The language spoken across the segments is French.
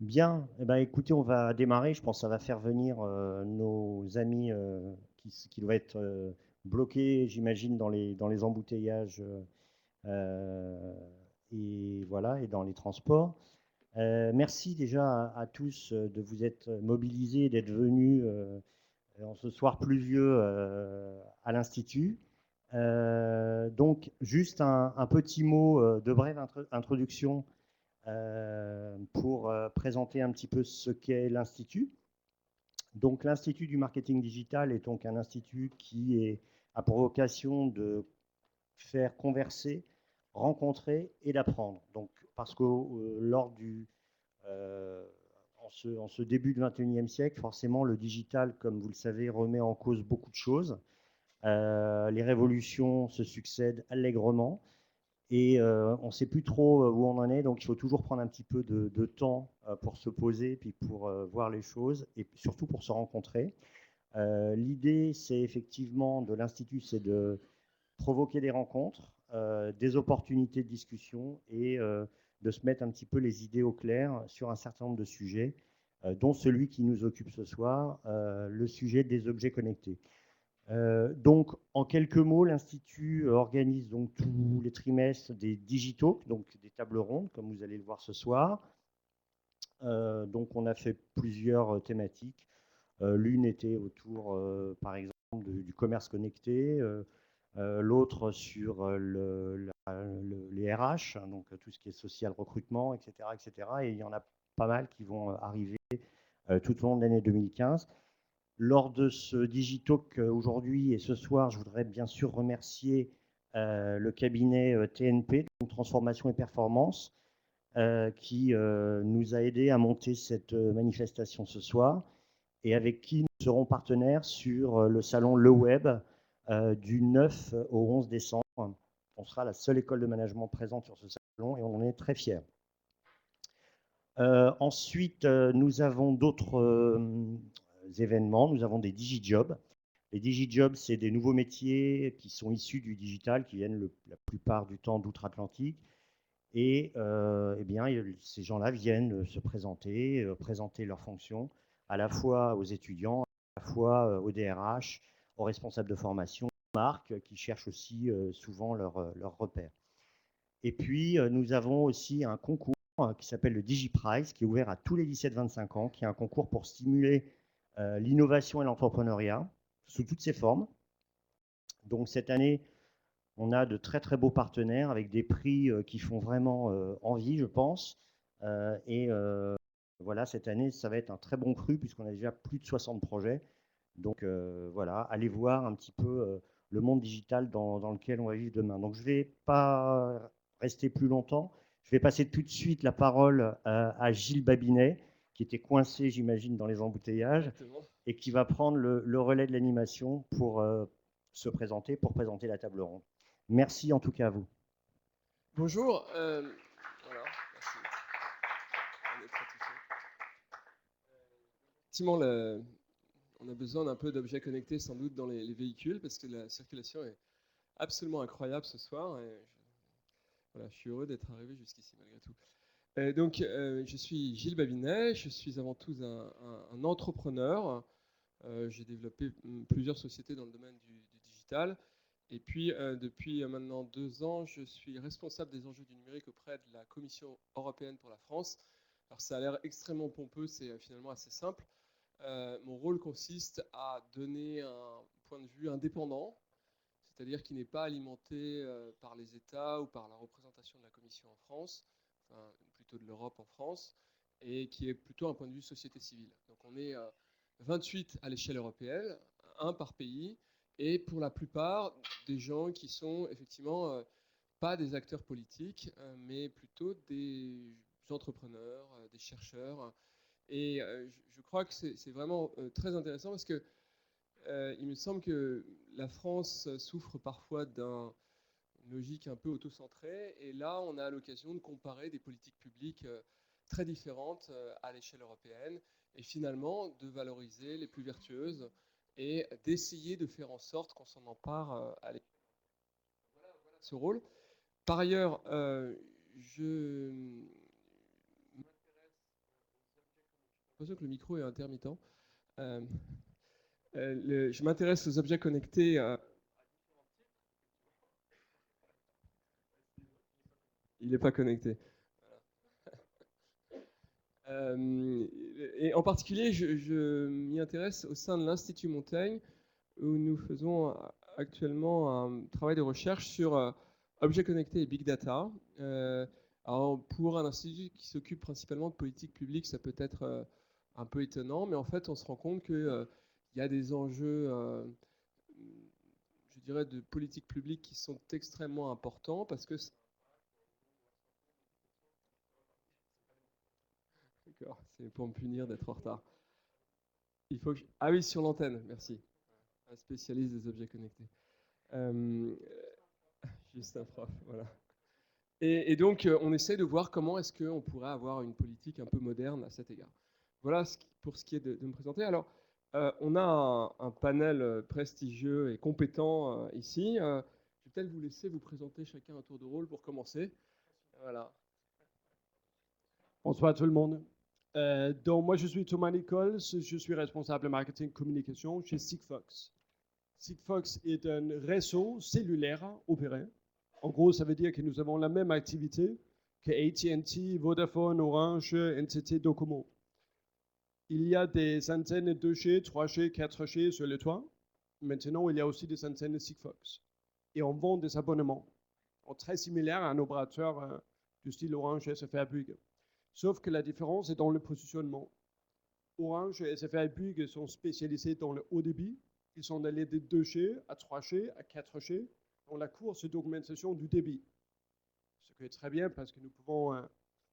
Bien, eh ben, écoutez, on va démarrer. Je pense que ça va faire venir nos amis qui doivent être bloqués, j'imagine, dans les embouteillages euh, et voilà, et dans les transports. Merci déjà à tous de vous être mobilisés, d'être venus en ce soir pluvieux à l'Institut. Donc, juste un petit mot de brève introduction pour présenter un petit peu ce qu'est l'Institut. Donc l'Institut du marketing digital est donc un institut qui a pour vocation de faire converser, rencontrer et d'apprendre. Donc parce que euh, en ce début du XXIe siècle, forcément le digital, comme vous le savez, remet en cause beaucoup de choses. Les révolutions se succèdent allègrement. Et on ne sait plus trop où on en est, donc il faut toujours prendre un petit peu de temps pour se poser, puis pour voir les choses, et surtout pour se rencontrer. L'idée, c'est effectivement de l'Institut, c'est de provoquer des rencontres, des opportunités de discussion, et de se mettre un petit peu les idées au clair sur un certain nombre de sujets, dont celui qui nous occupe ce soir, le sujet des objets connectés. Donc, en quelques mots, l'Institut organise donc tous les trimestres des Digitalks, donc des tables rondes, comme vous allez le voir ce soir. Donc, on a fait plusieurs thématiques. L'une était autour, par exemple, du commerce connecté, l'autre sur les RH, hein, donc tout ce qui est social recrutement, etc., etc. Et il y en a pas mal qui vont arriver tout au long de l'année 2015. Lors de ce Digitalk aujourd'hui et ce soir, je voudrais bien sûr remercier le cabinet TNP, donc Transformation et Performance, qui nous a aidés à monter cette manifestation ce soir et avec qui nous serons partenaires sur le salon Le Web du 9 au 11 décembre. On sera la seule école de management présente sur ce salon et on en est très fiers. Ensuite, nous avons d'autres événements. Nous avons des DigiJobs. Les DigiJobs, c'est des nouveaux métiers qui sont issus du digital, qui viennent la plupart du temps d'outre-Atlantique. Et eh bien, ces gens-là viennent se présenter, présenter leurs fonctions, à la fois aux étudiants, à la fois aux DRH, aux responsables de formation, aux marques qui cherchent aussi souvent leurs repères. Et puis, nous avons aussi un concours qui s'appelle le DigiPrize, qui est ouvert à tous les 17-25 ans, qui est un concours pour stimuler l'innovation et l'entrepreneuriat sous toutes ses formes. Donc cette année, on a de très très beaux partenaires avec des prix qui font vraiment envie, je pense. Et voilà, cette année, ça va être un très bon cru puisqu'on a déjà plus de 60 projets. Donc voilà, allez voir un petit peu le monde digital dans lequel on va vivre demain. Donc je ne vais pas rester plus longtemps. Je vais passer tout de suite la parole à Gilles Babinet, qui était coincé, j'imagine, dans les embouteillages, Exactement. et qui va prendre le relais de l'animation pour se présenter, pour présenter la table ronde. Merci en tout cas à vous. Bonjour. Voilà, merci. On est prêt tout de suite. Effectivement, on a besoin d'un peu d'objets connectés sans doute dans les véhicules parce que la circulation est absolument incroyable ce soir. Et voilà, je suis heureux d'être arrivé jusqu'ici malgré tout. Je suis Gilles Babinet, je suis avant tout un entrepreneur. J'ai développé plusieurs sociétés dans le domaine du digital. Et puis, depuis maintenant 2 ans, je suis responsable des enjeux du numérique auprès de la Commission européenne pour la France. Alors, ça a l'air extrêmement pompeux, c'est finalement assez simple. Mon rôle consiste à donner un point de vue indépendant, c'est-à-dire qui n'est pas alimenté par les États ou par la représentation de la Commission en France, enfin, plutôt de l'Europe en France, et qui est plutôt un point de vue société civile. Donc on est 28 à l'échelle européenne, un par pays, et pour la plupart des gens qui sont effectivement pas des acteurs politiques, mais plutôt des entrepreneurs, des chercheurs. Et je crois que c'est vraiment très intéressant parce que il me semble que la France souffre parfois d'une logique un peu autocentrée, et là, on a l'occasion de comparer des politiques publiques très différentes à l'échelle européenne, et finalement de valoriser les plus vertueuses et d'essayer de faire en sorte qu'on s'en empare à l'échelle. Voilà, voilà ce rôle. Par ailleurs, je m'intéresse l'impression que le micro est intermittent. Euh, je m'intéresse aux objets connectés. Il n'est pas connecté. Et en particulier, je m'y intéresse au sein de l'Institut Montaigne, où nous faisons actuellement un travail de recherche sur objets connectés et big data. Alors pour un institut qui s'occupe principalement de politique publique, ça peut être un peu étonnant, mais en fait, on se rend compte qu'il y a des enjeux, je dirais, de politique publique qui sont extrêmement importants parce que... D'accord, c'est pour me punir d'être en retard. Il faut que Ah oui, sur l'antenne, merci. Un spécialiste des objets connectés. Euh, Juste un prof, voilà. Et donc, on essaie de voir comment est-ce qu'on pourrait avoir une politique un peu moderne à cet égard. Voilà pour ce qui est de me présenter. Alors, on a un panel prestigieux et compétent ici. Je vais peut-être vous laisser vous présenter chacun un tour de rôle pour commencer. Voilà. Bonsoir tout le monde. Donc, moi, je suis Thomas Nichols, je suis responsable marketing communication chez Sigfox. Sigfox est un réseau cellulaire opéré. En gros, ça veut dire que nous avons la même activité que AT&T, Vodafone, Orange, NTT, Docomo. Il y a des antennes 2G, 3G, 4G sur le toit. Maintenant, il y a aussi des antennes Sigfox. Et on vend des abonnements. Très similaires à un opérateur du style Orange, SFR, Bouygues. Sauf que la différence est dans le positionnement. Orange et SFR Bouygues sont spécialisés dans le haut débit. Ils sont allés de 2G à 3G à 4G dans la course d'augmentation du débit. Ce qui est très bien parce que nous pouvons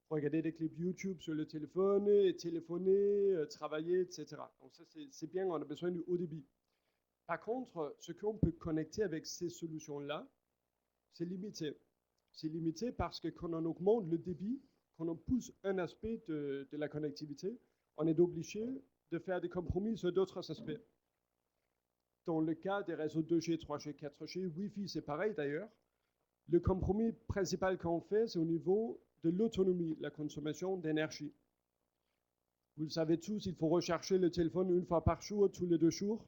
regarder des clips YouTube sur le téléphone, téléphoner, travailler, etc. Donc ça, c'est bien, on a besoin du haut débit. Par contre, ce qu'on peut connecter avec ces solutions-là, c'est limité. C'est limité parce que quand on augmente le débit, quand on pousse un aspect de la connectivité, on est obligé de faire des compromis sur d'autres aspects. Dans le cas des réseaux 2G, 3G, 4G, Wi-Fi, c'est pareil d'ailleurs. Le compromis principal qu'on fait, c'est au niveau de l'autonomie, la consommation d'énergie. Vous le savez tous, il faut recharger le téléphone une fois par jour, tous les 2 jours,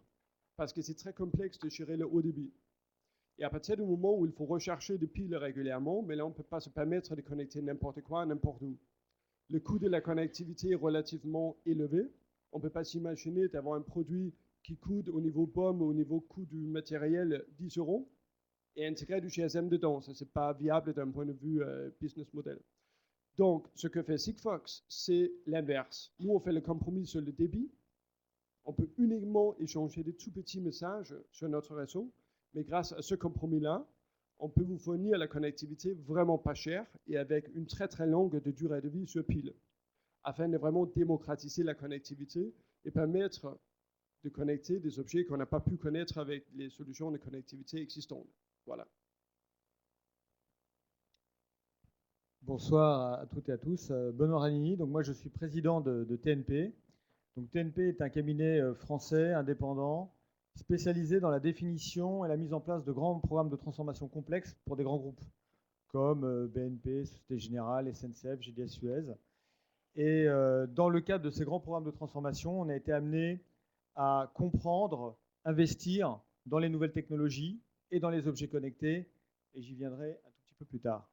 parce que c'est très complexe de gérer le haut débit. Et à partir du moment où il faut recharger des piles régulièrement, mais là, on ne peut pas se permettre de connecter n'importe quoi, n'importe où. Le coût de la connectivité est relativement élevé. On ne peut pas s'imaginer d'avoir un produit qui coûte au niveau BOM, au niveau coût du matériel, 10 € et intégrer du GSM dedans. Ça, ce n'est pas viable d'un point de vue business model. Donc, ce que fait Sigfox, c'est l'inverse. Nous, on fait le compromis sur le débit. On peut uniquement échanger des tout petits messages sur notre réseau. Mais grâce à ce compromis-là, on peut vous fournir la connectivité vraiment pas chère et avec une très très longue durée de vie sur pile, afin de vraiment démocratiser la connectivité et permettre de connecter des objets qu'on n'a pas pu connaître avec les solutions de connectivité existantes. Voilà. Bonsoir à toutes et à tous. Benoît Ranini, donc moi je suis président de TNP. Donc TNP est un cabinet français indépendant spécialisé dans la définition et la mise en place de grands programmes de transformation complexes pour des grands groupes comme BNP, Société Générale, SNCF, GDS Suez. Et dans le cadre de ces grands programmes de transformation, on a été amené à comprendre, investir dans les nouvelles technologies et dans les objets connectés. Et j'y viendrai un tout petit peu plus tard.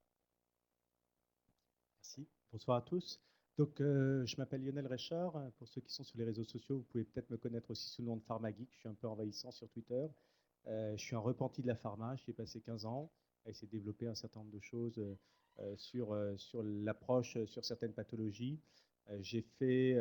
Merci. Bonsoir à tous. Donc, je m'appelle Lionel Richard. Pour ceux qui sont sur les réseaux sociaux, vous pouvez peut-être me connaître aussi sous le nom de PharmaGeek. Je suis un peu envahissant sur Twitter. Je suis un repenti de la pharma. J'y ai passé 15 ans à essayer de développer un certain nombre de choses sur l'approche sur certaines pathologies. J'ai fait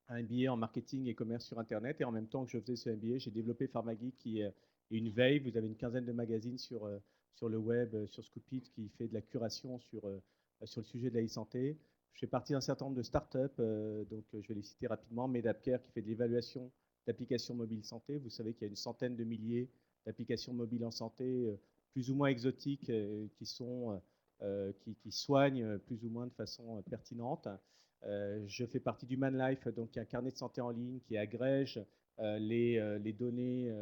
un MBA en marketing et commerce sur Internet. Et en même temps que je faisais ce MBA, j'ai développé PharmaGeek qui est une veille. Vous avez une quinzaine de magazines sur le web, sur Scoopit, qui fait de la curation sur le sujet de la e-santé. Je fais partie d'un certain nombre de startups, donc je vais les citer rapidement. Medapcare qui fait de l'évaluation d'applications mobiles santé. Vous savez qu'il y a une centaine de milliers d'applications mobiles en santé, plus ou moins exotiques, qui soignent plus ou moins de façon pertinente. Je fais partie d'Human Life, donc qui est un carnet de santé en ligne qui agrège les données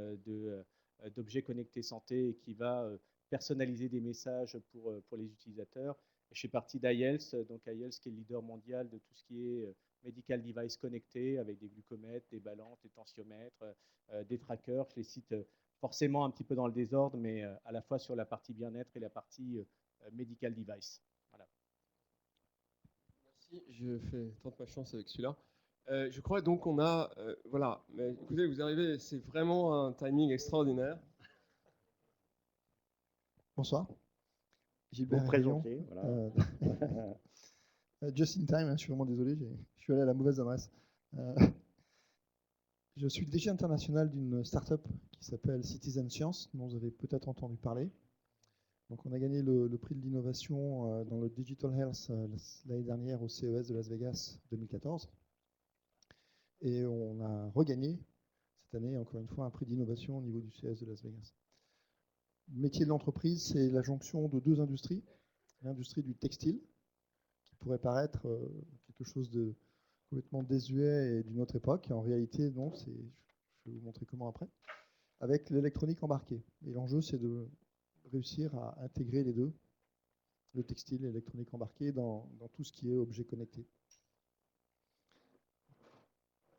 d'objets connectés santé et qui va personnaliser des messages pour les utilisateurs. je suis parti d'IELTS, donc IELTS qui est le leader mondial de tout ce qui est medical device connecté, avec des glucomètres, des balances, des tensiomètres, des trackers. Je les cite forcément un petit peu dans le désordre, mais à la fois sur la partie bien-être et la partie medical device. Voilà. Merci, tente ma chance avec celui-là. Je crois donc qu'on a... voilà, mais écoutez, vous arrivez, c'est vraiment un timing extraordinaire. Bonsoir. Pour Gilbert vous Rayon. présenter, voilà. Just in time, hein, je suis vraiment désolé, je suis allé à la mauvaise adresse. Je suis le DG international d'une start-up qui s'appelle Citizen Science, dont vous avez peut-être entendu parler. Donc, on a gagné le prix de l'innovation dans le Digital Health l'année dernière au CES de Las Vegas 2014. Et on a regagné cette année, encore une fois, un prix d'innovation au niveau du CES de Las Vegas. Le métier de l'entreprise, c'est la jonction de deux industries. L'industrie du textile, qui pourrait paraître quelque chose de complètement désuet et d'une autre époque. Et en réalité, non, je vais vous montrer comment après. Avec l'électronique embarquée. Et l'enjeu, c'est de réussir à intégrer les deux, le textile et l'électronique embarquée, dans tout ce qui est objet connecté.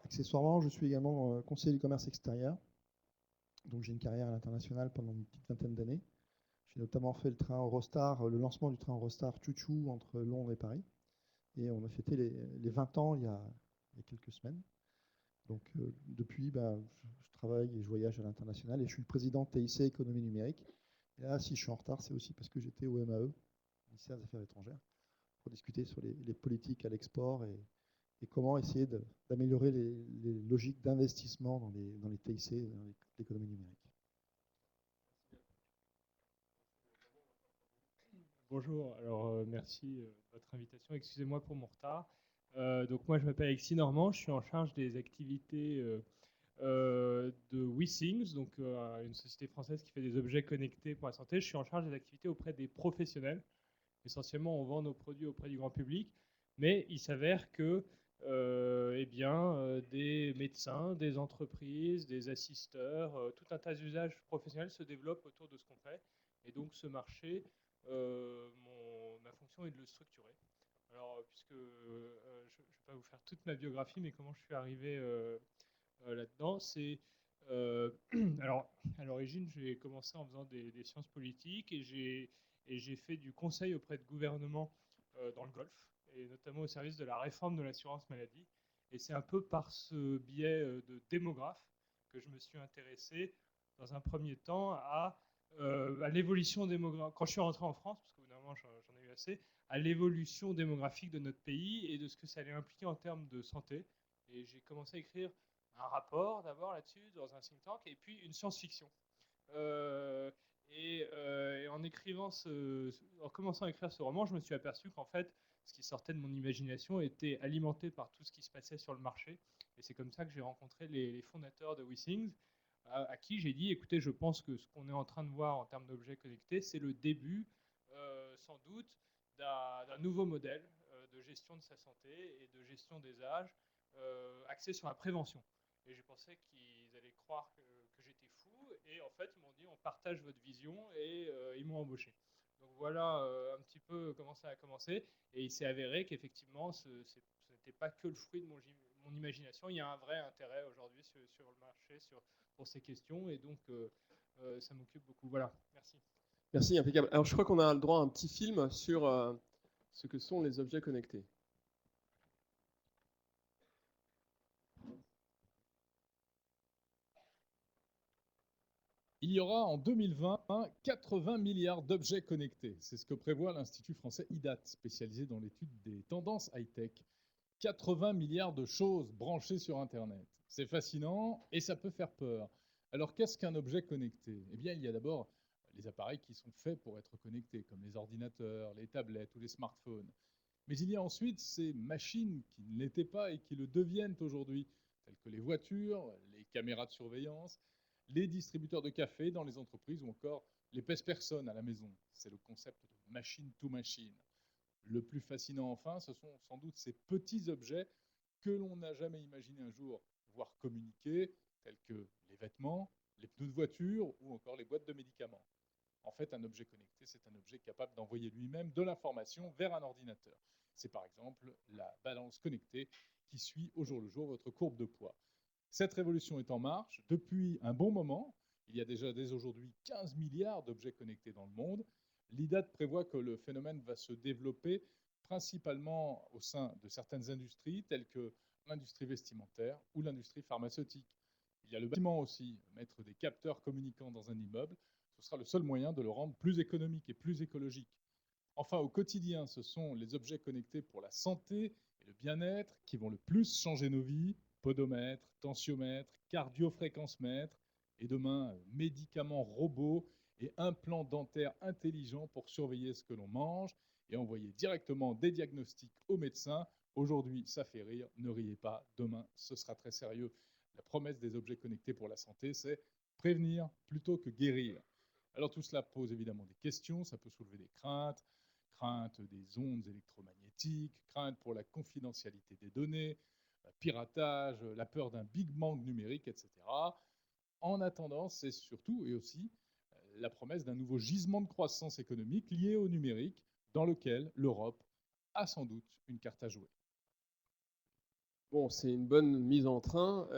Accessoirement, je suis également conseiller du commerce extérieur. Donc j'ai une carrière à l'international pendant une petite vingtaine d'années. J'ai notamment fait le train Eurostar, le lancement du train Eurostar Chouchou entre Londres et Paris. Et on a fêté les 20 ans il y a quelques semaines. Donc depuis, je travaille et je voyage à l'international et je suis le président de TIC Économie Numérique. Et là, si je suis en retard, c'est aussi parce que j'étais au MAE, ministère des Affaires étrangères, pour discuter sur les politiques à l'export et comment essayer d'améliorer les logiques d'investissement dans les TIC, dans l'économie numérique. Bonjour, alors merci de votre invitation. Excusez-moi pour mon retard. Donc moi je m'appelle Alexis Normand, je suis en charge des activités de WeThings, donc une société française qui fait des objets connectés pour la santé. Je suis en charge des activités auprès des professionnels. Essentiellement, on vend nos produits auprès du grand public, mais il s'avère que des médecins, des entreprises, des assisteurs, tout un tas d'usages professionnels se développent autour de ce qu'on fait. Et donc ce marché, ma fonction est de le structurer. Alors, puisque je ne vais pas vous faire toute ma biographie, mais comment je suis arrivé là-dedans, c'est... alors, à l'origine, j'ai commencé en faisant des sciences politiques et j'ai fait du conseil auprès de gouvernements dans le Golfe, et notamment au service de la réforme de l'assurance maladie. Et c'est un peu par ce biais de démographe que je me suis intéressé, dans un premier temps, à l'évolution démographique. Quand je suis rentré en France, parce qu'au bout d'un moment, j'en ai eu assez, à l'évolution démographique de notre pays et de ce que ça allait impliquer en termes de santé. Et j'ai commencé à écrire un rapport d'abord là-dessus, dans un think tank, et puis une science-fiction. Et en commençant à écrire ce roman, je me suis aperçu qu'en fait, ce qui sortait de mon imagination était alimenté par tout ce qui se passait sur le marché. Et c'est comme ça que j'ai rencontré les fondateurs de WeThings, à qui j'ai dit, écoutez, je pense que ce qu'on est en train de voir en termes d'objets connectés, c'est le début, sans doute, d'un nouveau modèle de gestion de sa santé et de gestion des âges, axé sur la prévention. Et j'ai pensé qu'ils allaient croire que j'étais fou. Et en fait, ils m'ont dit, on partage votre vision, et ils m'ont embauché. Donc voilà un petit peu comment ça a commencé. Et il s'est avéré qu'effectivement, ce n'était pas que le fruit de mon imagination. Il y a un vrai intérêt aujourd'hui sur le marché pour ces questions. Et donc, ça m'occupe beaucoup. Voilà, merci. Merci, impeccable. Alors, je crois qu'on a le droit à un petit film sur ce que sont les objets connectés. Il y aura en 2020 80 milliards d'objets connectés. C'est ce que prévoit l'Institut français IDAT, spécialisé dans l'étude des tendances high-tech. 80 milliards de choses branchées sur Internet. C'est fascinant et ça peut faire peur. Alors qu'est-ce qu'un objet connecté? Eh bien, il y a d'abord les appareils qui sont faits pour être connectés, comme les ordinateurs, les tablettes ou les smartphones. Mais il y a ensuite ces machines qui ne l'étaient pas et qui le deviennent aujourd'hui, telles que les voitures, les caméras de surveillance, les distributeurs de café dans les entreprises ou encore les pèse-personnes à la maison. C'est le concept de machine to machine. Le plus fascinant enfin, ce sont sans doute ces petits objets que l'on n'a jamais imaginé un jour voir communiquer, tels que les vêtements, les pneus de voiture ou encore les boîtes de médicaments. En fait, un objet connecté, c'est un objet capable d'envoyer lui-même de l'information vers un ordinateur. C'est par exemple la balance connectée qui suit au jour le jour votre courbe de poids. Cette révolution est en marche depuis un bon moment. Il y a déjà dès aujourd'hui 15 milliards d'objets connectés dans le monde. L'IDAT prévoit que le phénomène va se développer principalement au sein de certaines industries telles que l'industrie vestimentaire ou l'industrie pharmaceutique. Il y a le bâtiment aussi. Mettre des capteurs communicants dans un immeuble, ce sera le seul moyen de le rendre plus économique et plus écologique. Enfin, au quotidien, ce sont les objets connectés pour la santé et le bien-être qui vont le plus changer nos vies. Podomètre, tensiomètre, cardiofréquencemètre, et demain, médicaments robots et implants dentaires intelligents pour surveiller ce que l'on mange et envoyer directement des diagnostics aux médecins. Aujourd'hui, ça fait rire, ne riez pas, demain, ce sera très sérieux. La promesse des objets connectés pour la santé, c'est prévenir plutôt que guérir. Alors tout cela pose évidemment des questions, ça peut soulever des craintes, crainte des ondes électromagnétiques, crainte pour la confidentialité des données, piratage, la peur d'un Big Bang numérique, etc. En attendant, c'est surtout et aussi la promesse d'un nouveau gisement de croissance économique lié au numérique dans lequel l'Europe a sans doute une carte à jouer. Bon, c'est une bonne mise en train.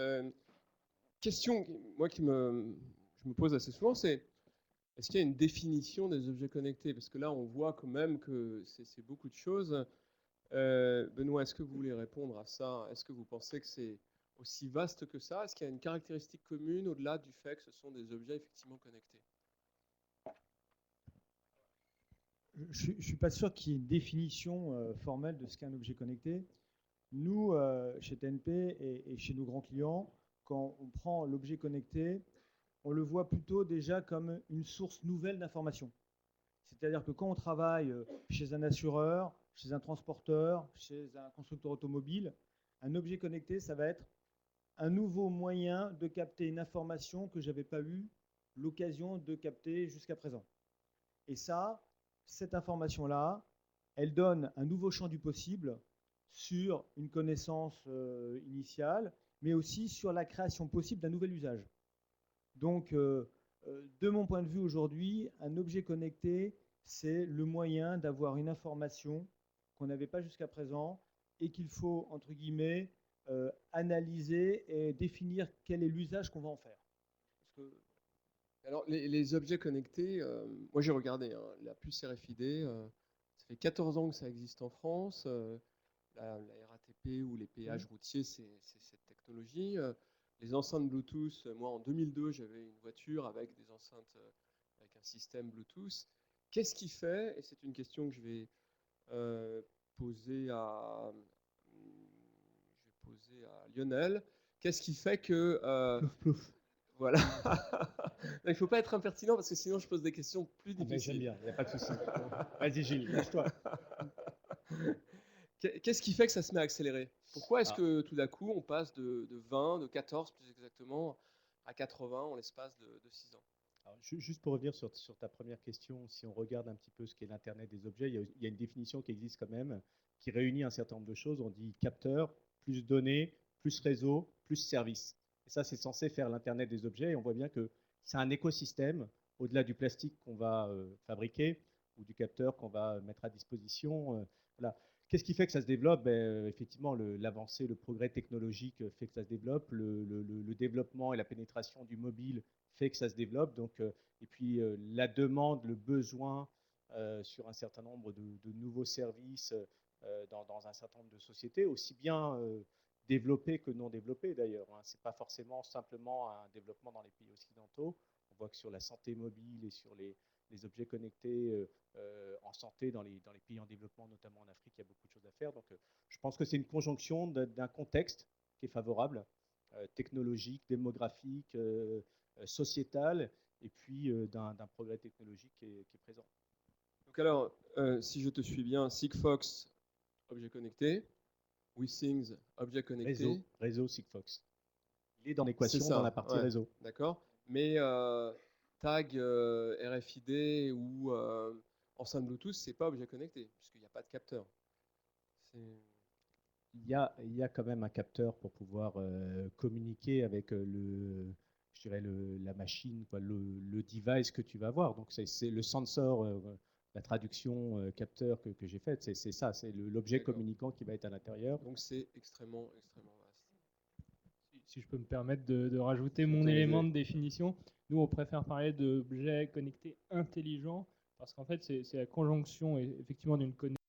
Question, moi, je me pose assez souvent, c'est est-ce qu'il y a une définition des objets connectés? Parce que là, on voit quand même que c'est beaucoup de choses. Benoît, est-ce que vous voulez répondre à ça? Est-ce que vous pensez que c'est aussi vaste que ça? Est-ce qu'il y a une caractéristique commune au-delà du fait que ce sont des objets effectivement connectés? Je ne suis pas sûr qu'il y ait une définition formelle de ce qu'est un objet connecté. Nous, chez TNP et chez nos grands clients, quand on prend l'objet connecté, on le voit plutôt déjà comme une source nouvelle d'information. C'est-à-dire que quand on travaille chez un assureur, chez un transporteur, chez un constructeur automobile, un objet connecté, ça va être un nouveau moyen de capter une information que je n'avais pas eu l'occasion de capter jusqu'à présent. Et ça, cette information-là, elle donne un nouveau champ du possible sur une connaissance initiale, mais aussi sur la création possible d'un nouvel usage. Donc, de mon point de vue aujourd'hui, un objet connecté, c'est le moyen d'avoir une information qu'on n'avait pas jusqu'à présent et qu'il faut, entre guillemets, analyser et définir quel est l'usage qu'on va en faire. Parce que alors, les objets connectés, moi j'ai regardé, hein, la puce RFID, ça fait 14 ans que ça existe en France. La RATP ou les péages routiers, c'est cette technologie. Les enceintes Bluetooth, moi en 2002, j'avais une voiture avec des enceintes avec un système Bluetooth. Qu'est-ce qui fait, et c'est une question que je vais poser à Lionel, qu'est-ce qui fait que... Plouf, plouf. Voilà. Il ne faut pas être impertinent parce que sinon je pose des questions plus difficiles. J'aime bien, il n'y a pas de souci. Vas-y Gilles, lâche-toi. Qu'est-ce qui fait que ça se met à accélérer? Pourquoi est-ce que tout d'un coup on passe de 20, de 14 plus exactement, à 80 en l'espace de 6 ans? Alors, juste pour revenir sur ta première question, si on regarde un petit peu ce qu'est l'Internet des objets, il y a une définition qui existe quand même, qui réunit un certain nombre de choses. On dit capteur, plus données, plus réseau, plus service. Et ça, c'est censé faire l'Internet des objets. Et on voit bien que c'est un écosystème, au-delà du plastique qu'on va fabriquer ou du capteur qu'on va mettre à disposition. Voilà. Qu'est-ce qui fait que ça se développe? Effectivement, l'avancée, le progrès technologique fait que ça se développe. Le développement et la pénétration du mobile fait que ça se développe. Donc, et puis la demande, le besoin sur un certain nombre de nouveaux services dans un certain nombre de sociétés, aussi bien développées que non développées d'ailleurs. Hein. Ce n'est pas forcément simplement un développement dans les pays occidentaux. On voit que sur la santé mobile et sur les objets connectés en santé dans les pays en développement, notamment en Afrique, il y a beaucoup de choses à faire. Donc, je pense que c'est une conjonction d'un contexte qui est favorable, technologique, démographique, sociétal, et puis d'un progrès technologique qui est présent. Donc alors, si je te suis bien, Sigfox, objet connecté, WeThings, objet connecté. Réseau Sigfox. Il est dans l'équation, dans la partie réseau. D'accord. Mais tag RFID ou enceinte Bluetooth, c'est pas objet connecté, puisqu'il n'y a pas de capteur. Il y a quand même un capteur pour pouvoir communiquer avec je dirais la machine, quoi, le device que tu vas voir. Donc c'est le sensor, la traduction capteur que j'ai faite, c'est ça, c'est l'objet D'accord. communicant qui va être à l'intérieur. Donc c'est extrêmement, extrêmement vaste. Si je peux me permettre de rajouter C'est mon autorisé. élément de définition, nous on préfère parler d'objets connectés intelligents parce qu'en fait c'est la conjonction effectivement d'une connexion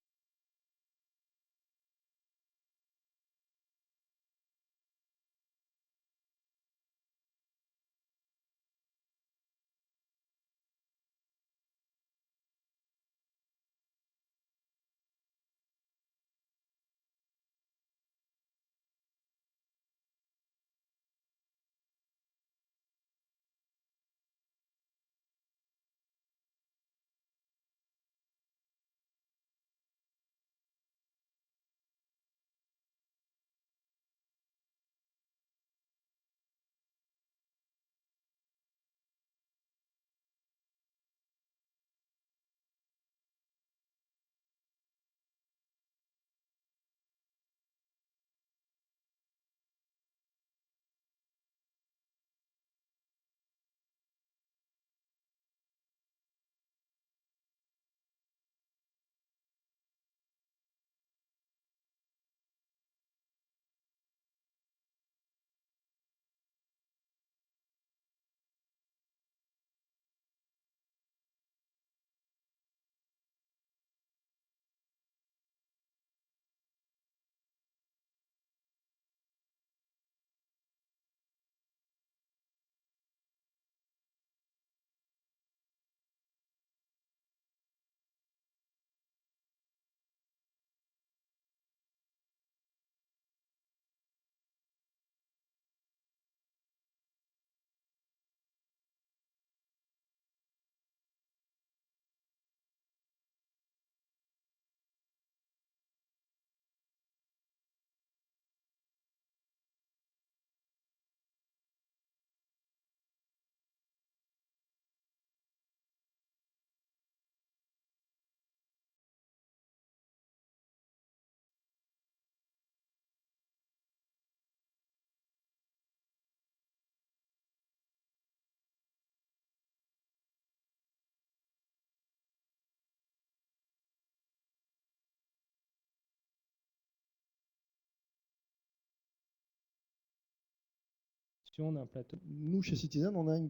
d'un plateau. Nous, chez Citizen, on a une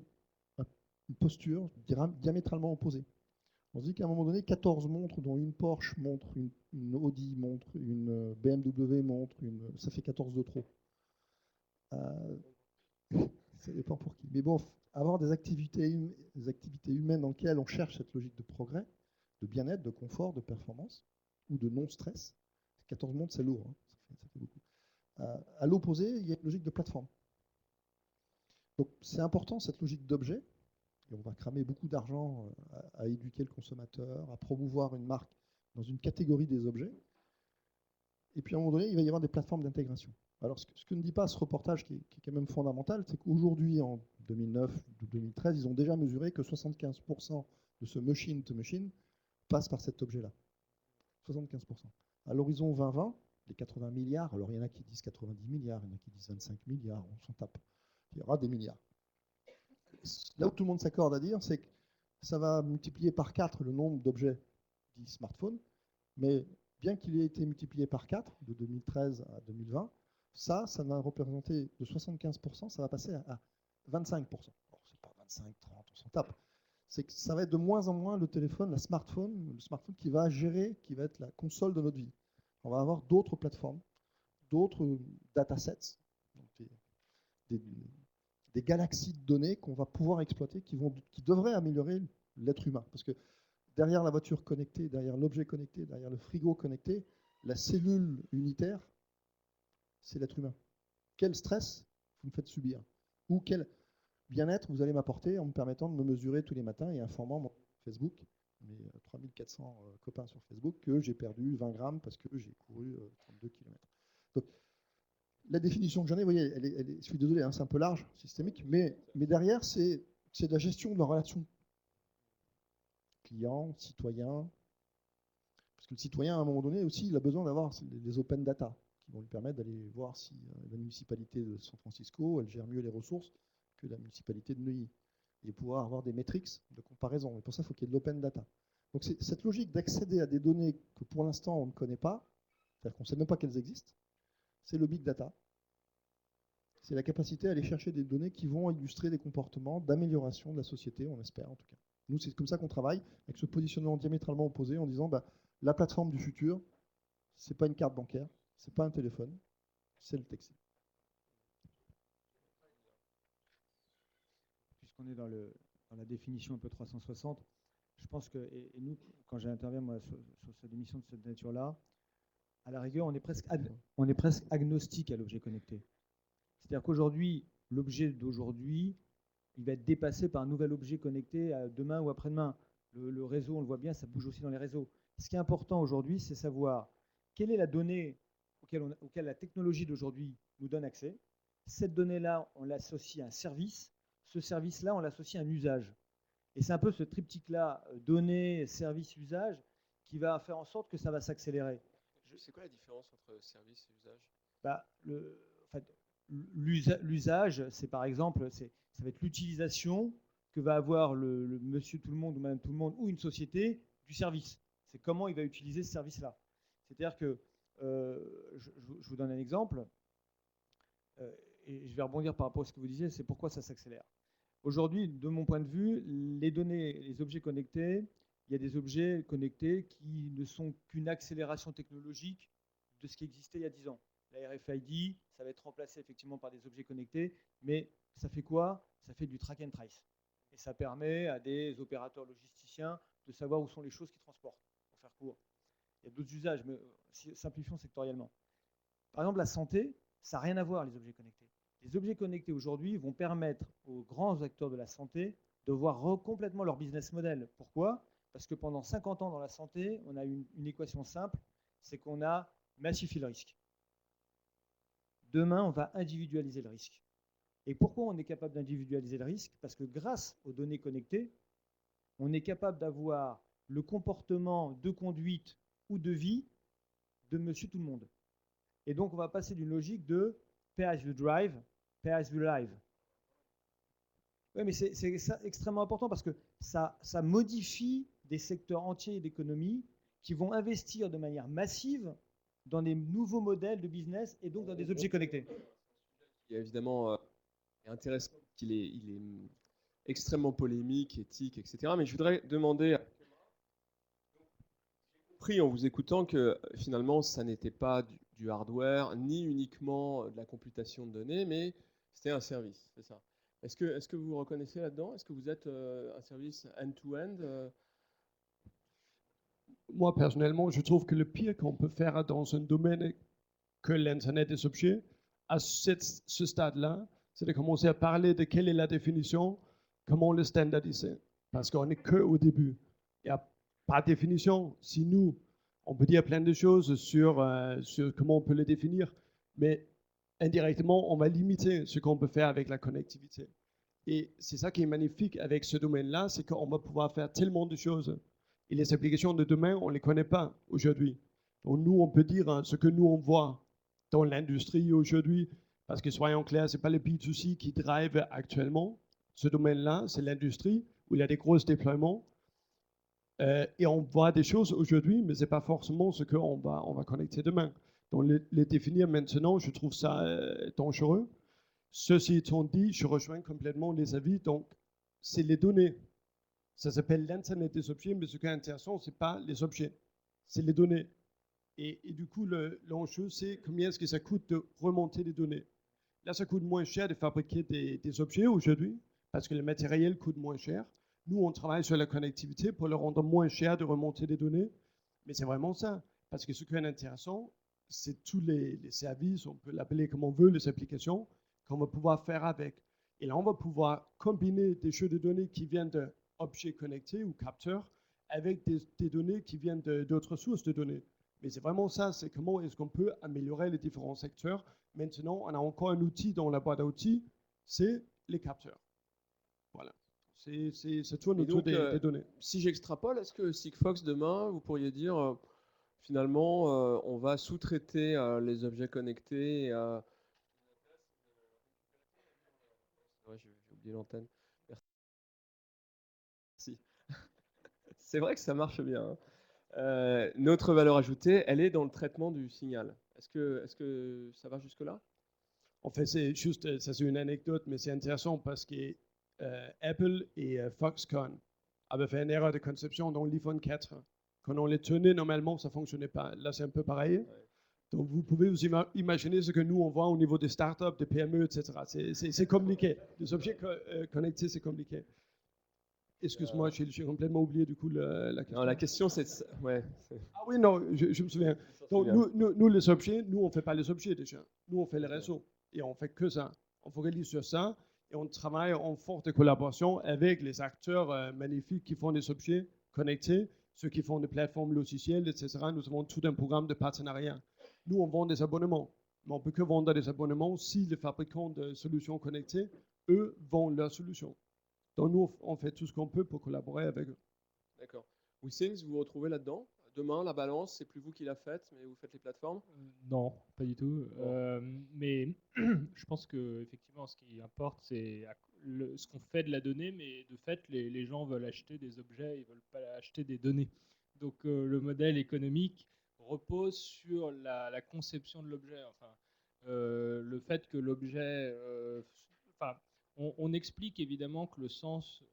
posture diamétralement opposée. On se dit qu'à un moment donné, 14 montres, dont une Porsche montre, une Audi montre, une BMW montre, ça fait 14 de trop. Ça dépend pour qui. Mais bon, avoir des activités humaines dans lesquelles on cherche cette logique de progrès, de bien-être, de confort, de performance, ou de non-stress, 14 montres, c'est lourd, hein, ça fait beaucoup. À l'opposé, il y a une logique de plateforme. Donc c'est important, cette logique d'objet, et on va cramer beaucoup d'argent à éduquer le consommateur, à promouvoir une marque dans une catégorie des objets. Et puis à un moment donné, il va y avoir des plateformes d'intégration. Alors ce que ne dit pas ce reportage, qui est quand même fondamental, c'est qu'aujourd'hui, en 2009 ou 2013, ils ont déjà mesuré que 75% de ce machine-to-machine passe par cet objet-là. 75%. À l'horizon 2020, les 80 milliards, alors il y en a qui disent 90 milliards, il y en a qui disent 25 milliards, on s'en tape. Il y aura des milliards. Là où tout le monde s'accorde à dire, c'est que ça va multiplier par 4 le nombre d'objets dits smartphones, mais bien qu'il ait été multiplié par 4 de 2013 à 2020, ça va représenter de 75%, ça va passer à 25%. Alors, c'est pas 25, 30, on s'en tape. C'est que ça va être de moins en moins le téléphone, le smartphone qui va gérer, qui va être la console de notre vie. On va avoir d'autres plateformes, d'autres datasets, donc des galaxies de données qu'on va pouvoir exploiter, qui devraient améliorer l'être humain. Parce que derrière la voiture connectée, derrière l'objet connecté, derrière le frigo connecté, la cellule unitaire, c'est l'être humain. Quel stress vous me faites subir? Ou quel bien-être vous allez m'apporter en me permettant de me mesurer tous les matins et informant mon Facebook, mes 3400 copains sur Facebook, que j'ai perdu 20 grammes parce que j'ai couru 32 km. Donc, la définition que j'en ai, vous voyez, je suis désolé, hein, c'est un peu large, systémique, mais derrière, c'est de la gestion de la relation client, citoyen. Parce que le citoyen, à un moment donné aussi, il a besoin d'avoir les open data qui vont lui permettre d'aller voir si la municipalité de San Francisco, elle gère mieux les ressources que la municipalité de Neuilly et pouvoir avoir des métriques de comparaison. Et pour ça, il faut qu'il y ait de l'open data. Donc c'est cette logique d'accéder à des données que pour l'instant on ne connaît pas, c'est-à-dire qu'on ne sait même pas qu'elles existent, c'est le big data. C'est la capacité à aller chercher des données qui vont illustrer des comportements d'amélioration de la société, on espère en tout cas. Nous, c'est comme ça qu'on travaille, avec ce positionnement diamétralement opposé, en disant la plateforme du futur, ce n'est pas une carte bancaire, ce n'est pas un téléphone, c'est le taxi. Puisqu'on est dans la définition un peu 360, je pense que, et nous, quand j'interviens moi, sur cette émission de cette nature-là, à la rigueur, on est presque agnostique à l'objet connecté. C'est-à-dire qu'aujourd'hui, l'objet d'aujourd'hui, il va être dépassé par un nouvel objet connecté demain ou après-demain. Le réseau, on le voit bien, ça bouge aussi dans les réseaux. Ce qui est important aujourd'hui, c'est savoir quelle est la donnée auquel la technologie d'aujourd'hui nous donne accès. Cette donnée-là, on l'associe à un service. Ce service-là, on l'associe à un usage. Et c'est un peu ce triptyque-là, données, service, usage, qui va faire en sorte que ça va s'accélérer. C'est quoi la différence entre service et usage? L'usage, c'est par exemple, ça va être l'utilisation que va avoir le monsieur tout le monde ou madame tout le monde ou une société du service. C'est comment il va utiliser ce service-là. C'est-à-dire que, je vous donne un exemple, et je vais rebondir par rapport à ce que vous disiez, c'est pourquoi ça s'accélère. Aujourd'hui, de mon point de vue, les données, les objets connectés, il y a des objets connectés qui ne sont qu'une accélération technologique de ce qui existait il y a 10 ans. La RFID, ça va être remplacé effectivement par des objets connectés, mais ça fait quoi? Ça fait du track and trace. Et ça permet à des opérateurs logisticiens de savoir où sont les choses qu'ils transportent, pour faire court. Il y a d'autres usages, mais simplifions sectoriellement. Par exemple, la santé, ça n'a rien à voir, les objets connectés. Les objets connectés aujourd'hui vont permettre aux grands acteurs de la santé de voir complètement leur business model. Pourquoi? Parce que pendant 50 ans dans la santé, on a une équation simple, c'est qu'on a massifié le risque. Demain, on va individualiser le risque. Et pourquoi on est capable d'individualiser le risque? Parce que grâce aux données connectées, on est capable d'avoir le comportement de conduite ou de vie de monsieur tout le monde. Et donc, on va passer d'une logique de pay as you drive, pay as you live. Oui, mais c'est extrêmement important parce que ça modifie des secteurs entiers d'économie qui vont investir de manière massive dans des nouveaux modèles de business et donc dans des objets connectés. Il y a évidemment intéressant qu'il il est extrêmement polémique, éthique, etc. Mais je voudrais demander, pris en vous écoutant, que finalement ça n'était pas du hardware ni uniquement de la computation de données, mais c'était un service, c'est ça. Est-ce que vous vous reconnaissez là-dedans? Est-ce que vous êtes un service end-to-end? Moi, personnellement, je trouve que le pire qu'on peut faire dans un domaine que l'Internet des objets, à ce stade-là, c'est de commencer à parler de quelle est la définition, comment le standardiser. Parce qu'on n'est qu'au début. Il n'y a pas de définition. Si nous, on peut dire plein de choses sur comment on peut le définir, mais indirectement, on va limiter ce qu'on peut faire avec la connectivité. Et c'est ça qui est magnifique avec ce domaine-là, c'est qu'on va pouvoir faire tellement de choses. Et les applications de demain, on ne les connaît pas aujourd'hui. Donc nous, on peut dire ce que nous, on voit dans l'industrie aujourd'hui, parce que soyons clairs, ce n'est pas le B2C qui drive actuellement ce domaine-là, c'est l'industrie où il y a des gros déploiements. Et on voit des choses aujourd'hui, mais ce n'est pas forcément ce qu'on va connecter demain. Donc les définir maintenant, je trouve ça dangereux. Ceci étant dit, je rejoins complètement les avis. Donc, c'est les données. Ça s'appelle l'Internet des objets, mais ce qui est intéressant, ce n'est pas les objets, c'est les données. Et du coup, l'enjeu, c'est combien est-ce que ça coûte de remonter les données. Là, ça coûte moins cher de fabriquer des objets aujourd'hui, parce que le matériel coûte moins cher. Nous, on travaille sur la connectivité pour le rendre moins cher de remonter les données. Mais c'est vraiment ça. Parce que ce qui est intéressant, c'est tous les services, on peut l'appeler comme on veut, les applications, qu'on va pouvoir faire avec. Et là, on va pouvoir combiner des jeux de données qui viennent d'objets connectés ou capteurs avec des données qui viennent d'autres sources de données. Mais c'est vraiment ça, c'est comment est-ce qu'on peut améliorer les différents secteurs. Maintenant, on a encore un outil dans la boîte à outils, c'est les capteurs. Voilà. C'est tout autour des données. Si j'extrapole, est-ce que Sigfox, demain, vous pourriez dire, finalement, on va sous-traiter les objets connectés ouais, j'ai oublié l'antenne. Merci. C'est vrai que ça marche bien, hein. Notre valeur ajoutée, elle est dans le traitement du signal. Est-ce que ça va jusque-là? En fait, c'est juste, ça c'est une anecdote, mais c'est intéressant parce que Apple et Foxconn avaient fait une erreur de conception dans l'iPhone 4. Quand on les tenait, normalement, ça ne fonctionnait pas. Là, c'est un peu pareil. Ouais. Donc, vous pouvez vous imaginer ce que nous, on voit au niveau des startups, des PME, etc. C'est compliqué. Les objets connectés, c'est compliqué. Excuse-moi, j'ai complètement oublié du coup la question. Non, la question, c'est... Ouais, Ah oui, non, je me souviens. Donc, nous, les objets, nous, on ne fait pas les objets déjà. Nous, on fait les réseaux. Et on fait que ça. On focalise sur ça. Et on travaille en forte collaboration avec les acteurs magnifiques qui font des objets connectés, ceux qui font des plateformes logicielles, etc. Nous avons tout un programme de partenariat. Nous, on vend des abonnements. Mais on ne peut que vendre des abonnements si les fabricants de solutions connectées, eux, vendent leurs solutions. Donc, nous, on fait tout ce qu'on peut pour collaborer avec eux. D'accord. WeThings, vous vous retrouvez là-dedans? Demain, la balance, c'est plus vous qui la faites, mais vous faites les plateformes? Non, pas du tout. Bon. Mais je pense que effectivement, ce qui importe, c'est ce qu'on fait de la donnée, mais de fait, les gens veulent acheter des objets, ils veulent pas acheter des données. Donc le modèle économique repose sur la conception de l'objet. Enfin, le fait que l'objet, enfin, on explique évidemment que le sens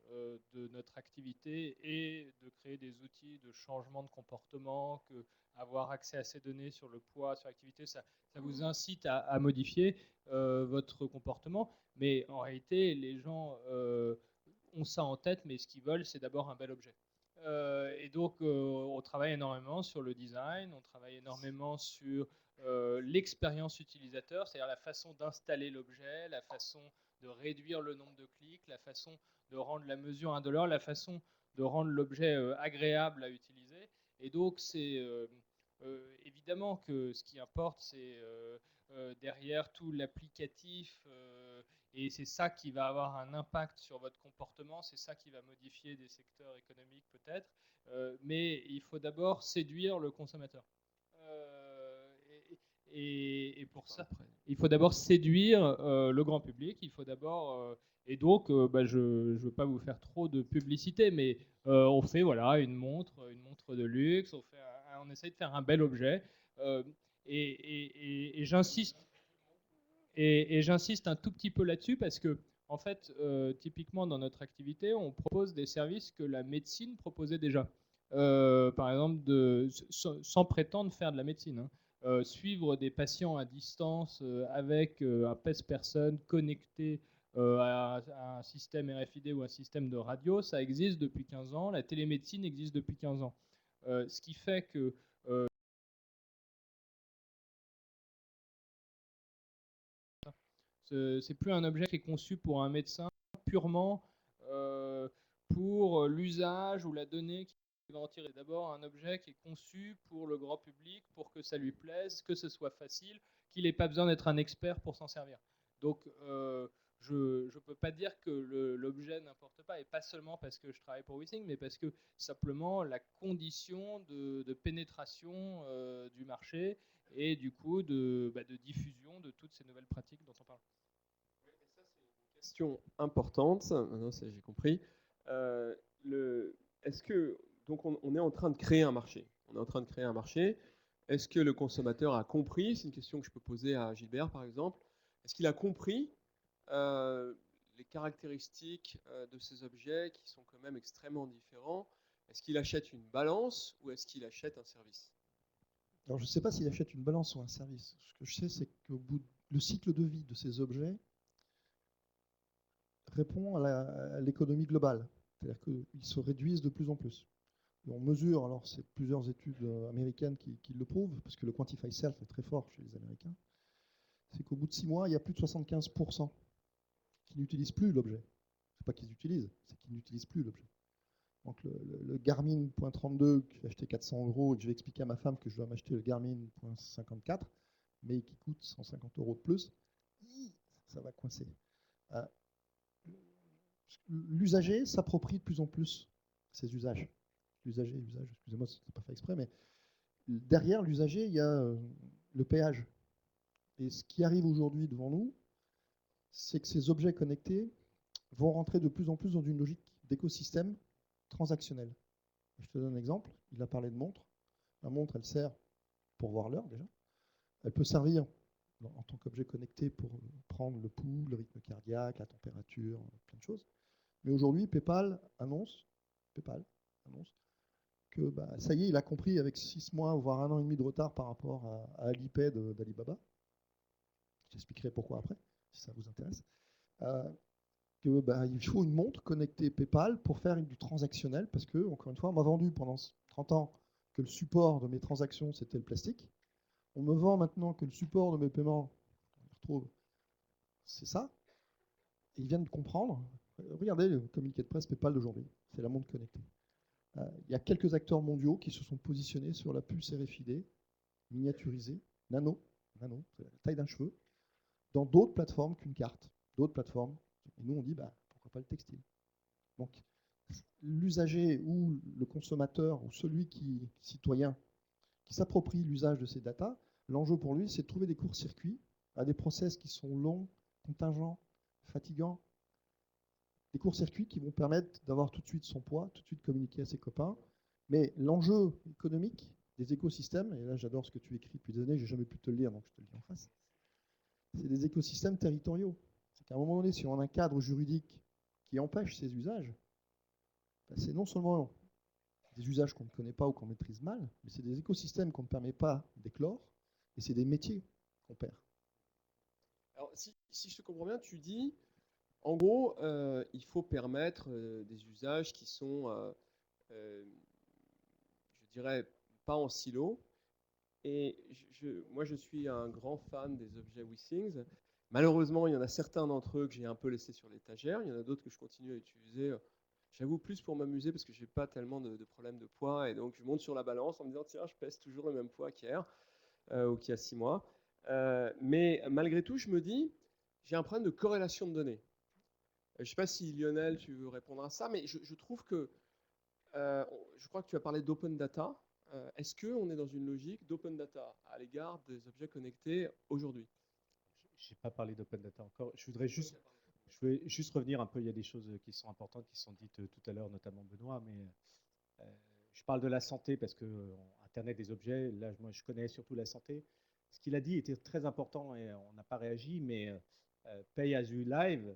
de notre activité est de créer des outils de changement de comportement, que avoir accès à ces données sur le poids, sur l'activité, ça vous incite à modifier votre comportement. Mais en réalité, les gens ont ça en tête, mais ce qu'ils veulent, c'est d'abord un bel objet. Et donc, on travaille énormément sur le design, on travaille énormément sur l'expérience utilisateur, c'est-à-dire la façon d'installer l'objet, la façon de réduire le nombre de clics, la façon de rendre la mesure indolore, la façon de rendre l'objet agréable à utiliser. Et donc, c'est évidemment que ce qui importe, c'est derrière tout l'applicatif, et c'est ça qui va avoir un impact sur votre comportement, c'est ça qui va modifier des secteurs économiques peut-être, mais il faut d'abord séduire le consommateur. Et pour ça, il faut d'abord séduire le grand public, il faut d'abord... et donc, je ne veux pas vous faire trop de publicité, mais on fait voilà, une montre de luxe, on essaye de faire un bel objet. Et j'insiste un tout petit peu là-dessus parce que, en fait, typiquement dans notre activité, on propose des services que la médecine proposait déjà. Par exemple, sans prétendre faire de la médecine, hein. Suivre des patients à distance avec un pèse-personne connecté à un système RFID ou un système de radio, ça existe depuis 15 ans. La télémédecine existe depuis 15 ans. Ce qui fait que c'est plus un objet qui est conçu pour un médecin purement pour l'usage ou la donnée qui va en tirer. D'abord, un objet qui est conçu pour le grand public, pour que ça lui plaise, que ce soit facile, qu'il n'ait pas besoin d'être un expert pour s'en servir. Donc, je ne peux pas dire que l'objet n'importe pas, et pas seulement parce que je travaille pour WeThings, mais parce que simplement la condition de pénétration du marché et du coup de diffusion de toutes ces nouvelles pratiques dont on parle. Oui, et ça, c'est une question importante. Non, ça, j'ai compris. Est-ce que donc on est en train de créer un marché? On est en train de créer un marché. Est-ce que le consommateur a compris? C'est une question que je peux poser à Gilbert, par exemple. Est-ce qu'il a compris les caractéristiques de ces objets qui sont quand même extrêmement différents? Est-ce qu'il achète une balance ou est-ce qu'il achète un service? Alors, je ne sais pas s'il achète une balance ou un service. Ce que je sais, c'est qu'au bout le cycle de vie de ces objets répond à l'économie globale. C'est-à-dire qu'ils se réduisent de plus en plus. Et on mesure, alors c'est plusieurs études américaines qui le prouvent, parce que le Quantify Self est très fort chez les Américains, c'est qu'au bout de 6 mois, il y a plus de 75% qui n'utilisent plus l'objet. Ce n'est pas qu'ils utilisent, c'est qu'ils n'utilisent plus l'objet. Donc le Garmin .32 que j'ai acheté 400 € et que je vais expliquer à ma femme que je dois m'acheter le Garmin .54, mais qui coûte 150 € de plus, ça va coincer. L'usager s'approprie de plus en plus ces usages. L'usager, excusez-moi, ce n'est pas fait exprès, mais derrière l'usager, il y a le péage. Et ce qui arrive aujourd'hui devant nous, c'est que ces objets connectés vont rentrer de plus en plus dans une logique d'écosystème transactionnel. Je te donne un exemple. Il a parlé de montre. La montre, elle sert pour voir l'heure déjà. Elle peut servir en tant qu'objet connecté pour prendre le pouls, le rythme cardiaque, la température, plein de choses. Mais aujourd'hui, PayPal annonce que ça y est, il a compris avec 6 mois, voire 1 an et demi de retard par rapport à Alipay d'Alibaba. J'expliquerai pourquoi après, si ça vous intéresse. Il faut une montre connectée PayPal pour faire du transactionnel, parce que, encore une fois, on m'a vendu pendant 30 ans que le support de mes transactions, c'était le plastique. On me vend maintenant que le support de mes paiements, on y retrouve, c'est ça. Et ils viennent de comprendre. Regardez le communiqué de presse PayPal d'aujourd'hui, c'est la montre connectée. Il y a quelques acteurs mondiaux qui se sont positionnés sur la puce RFID, miniaturisée, nano, c'est la taille d'un cheveu, dans d'autres plateformes qu'une carte, d'autres plateformes. Et nous, on dit, pourquoi pas le textile? Donc, l'usager ou le consommateur ou citoyen qui s'approprie l'usage de ces datas, l'enjeu pour lui, c'est de trouver des courts-circuits à des process qui sont longs, contingents, fatigants, des courts-circuits qui vont permettre d'avoir tout de suite son poids, tout de suite communiquer à ses copains. Mais l'enjeu économique des écosystèmes, et là j'adore ce que tu écris depuis des années, j'ai jamais pu te le lire, donc je te le dis en face, c'est des écosystèmes territoriaux. C'est qu'à un moment donné, si on a un cadre juridique qui empêche ces usages, c'est non seulement des usages qu'on ne connaît pas ou qu'on maîtrise mal, mais c'est des écosystèmes qu'on ne permet pas d'éclore, et c'est des métiers qu'on perd. Alors, si je te comprends bien, tu dis, en gros, il faut permettre des usages qui sont, je dirais, pas en silo. Et moi, je suis un grand fan des objets WeThings. Malheureusement, il y en a certains d'entre eux que j'ai un peu laissés sur l'étagère. Il y en a d'autres que je continue à utiliser. J'avoue, plus pour m'amuser parce que je n'ai pas tellement de problèmes de poids. Et donc, je monte sur la balance en me disant, tiens, je pèse toujours le même poids qu'hier ou qu'il y a 6 mois. Mais malgré tout, je me dis, j'ai un problème de corrélation de données. Je ne sais pas si Lionel, tu veux répondre à ça, mais je trouve que, je crois que tu as parlé d'open data. Est-ce qu'on est dans une logique d'open data à l'égard des objets connectés aujourd'hui? Je n'ai pas parlé d'open data encore. Je voudrais juste revenir un peu. Il y a des choses qui sont importantes qui sont dites tout à l'heure, notamment Benoît, mais je parle de la santé parce que Internet des objets, là, moi, je connais surtout la santé. Ce qu'il a dit était très important et on n'a pas réagi, mais Pay as you live,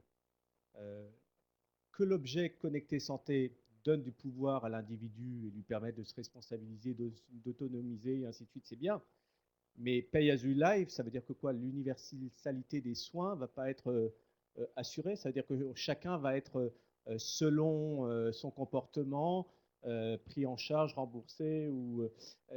que l'objet connecté santé donne du pouvoir à l'individu et lui permet de se responsabiliser, d'autonomiser, et ainsi de suite, c'est bien. Mais Pay as you live, ça veut dire que quoi? L'universalité des soins ne va pas être assurée. Ça veut dire que chacun va être, selon son comportement, pris en charge, remboursé.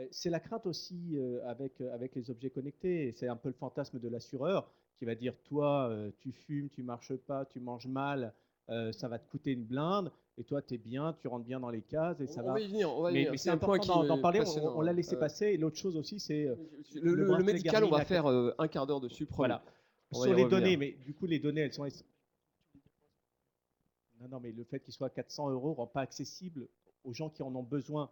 C'est la crainte aussi avec les objets connectés. C'est un peu le fantasme de l'assureur qui va dire, toi, tu fumes, tu marches pas, tu manges mal, ça va te coûter une blinde. Et toi, tu es bien, tu rentres bien dans les cases et ça va. On va y venir. Mais c'est important d'en parler. On l'a laissé passer. Et l'autre chose aussi, c'est le médical. On va faire un quart d'heure dessus. Voilà. Sur les données, mais du coup, les données, elles sont. Non, mais le fait qu'il soit à 400 € ne rend pas accessible aux gens qui en ont besoin.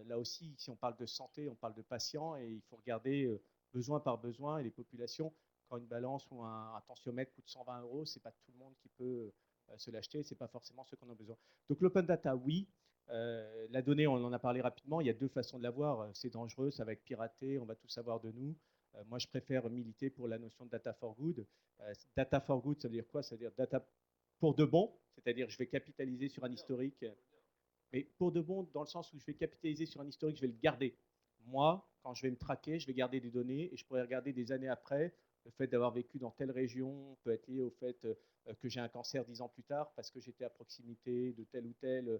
Là aussi, si on parle de santé, on parle de patients et il faut regarder besoin par besoin. Et les populations, quand une balance ou un tensiomètre coûte 120 €, ce n'est pas tout le monde qui peut se l'acheter, ce n'est pas forcément ceux qui en ont besoin. Donc l'open data, oui. La donnée, on en a parlé rapidement, il y a deux façons de l'avoir. C'est dangereux, ça va être piraté, on va tout savoir de nous. Moi, je préfère militer pour la notion de data for good. Data for good, ça veut dire quoi? Ça veut dire data pour de bon, c'est-à-dire je vais capitaliser sur un historique. Mais pour de bon, dans le sens où je vais capitaliser sur un historique, je vais le garder. Moi, quand je vais me traquer, je vais garder des données et je pourrais regarder des années après. Le fait d'avoir vécu dans telle région peut être lié au fait que j'ai un cancer 10 ans plus tard parce que j'étais à proximité de tel ou tel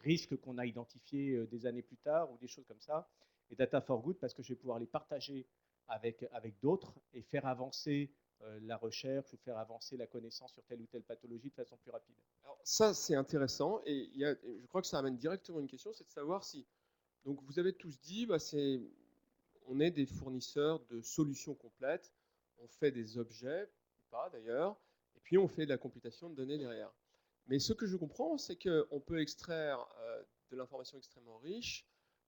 risque qu'on a identifié des années plus tard ou des choses comme ça. Et data for good parce que je vais pouvoir les partager avec d'autres et faire avancer la recherche ou faire avancer la connaissance sur telle ou telle pathologie de façon plus rapide. Alors ça, c'est intéressant et je crois que ça amène directement une question, c'est de savoir si, donc vous avez tous dit, on est des fournisseurs de solutions complètes, on fait des objets, ou pas d'ailleurs, et puis on fait de la computation de données derrière. Mais ce que je comprends, c'est qu'on peut extraire de l'information extrêmement riche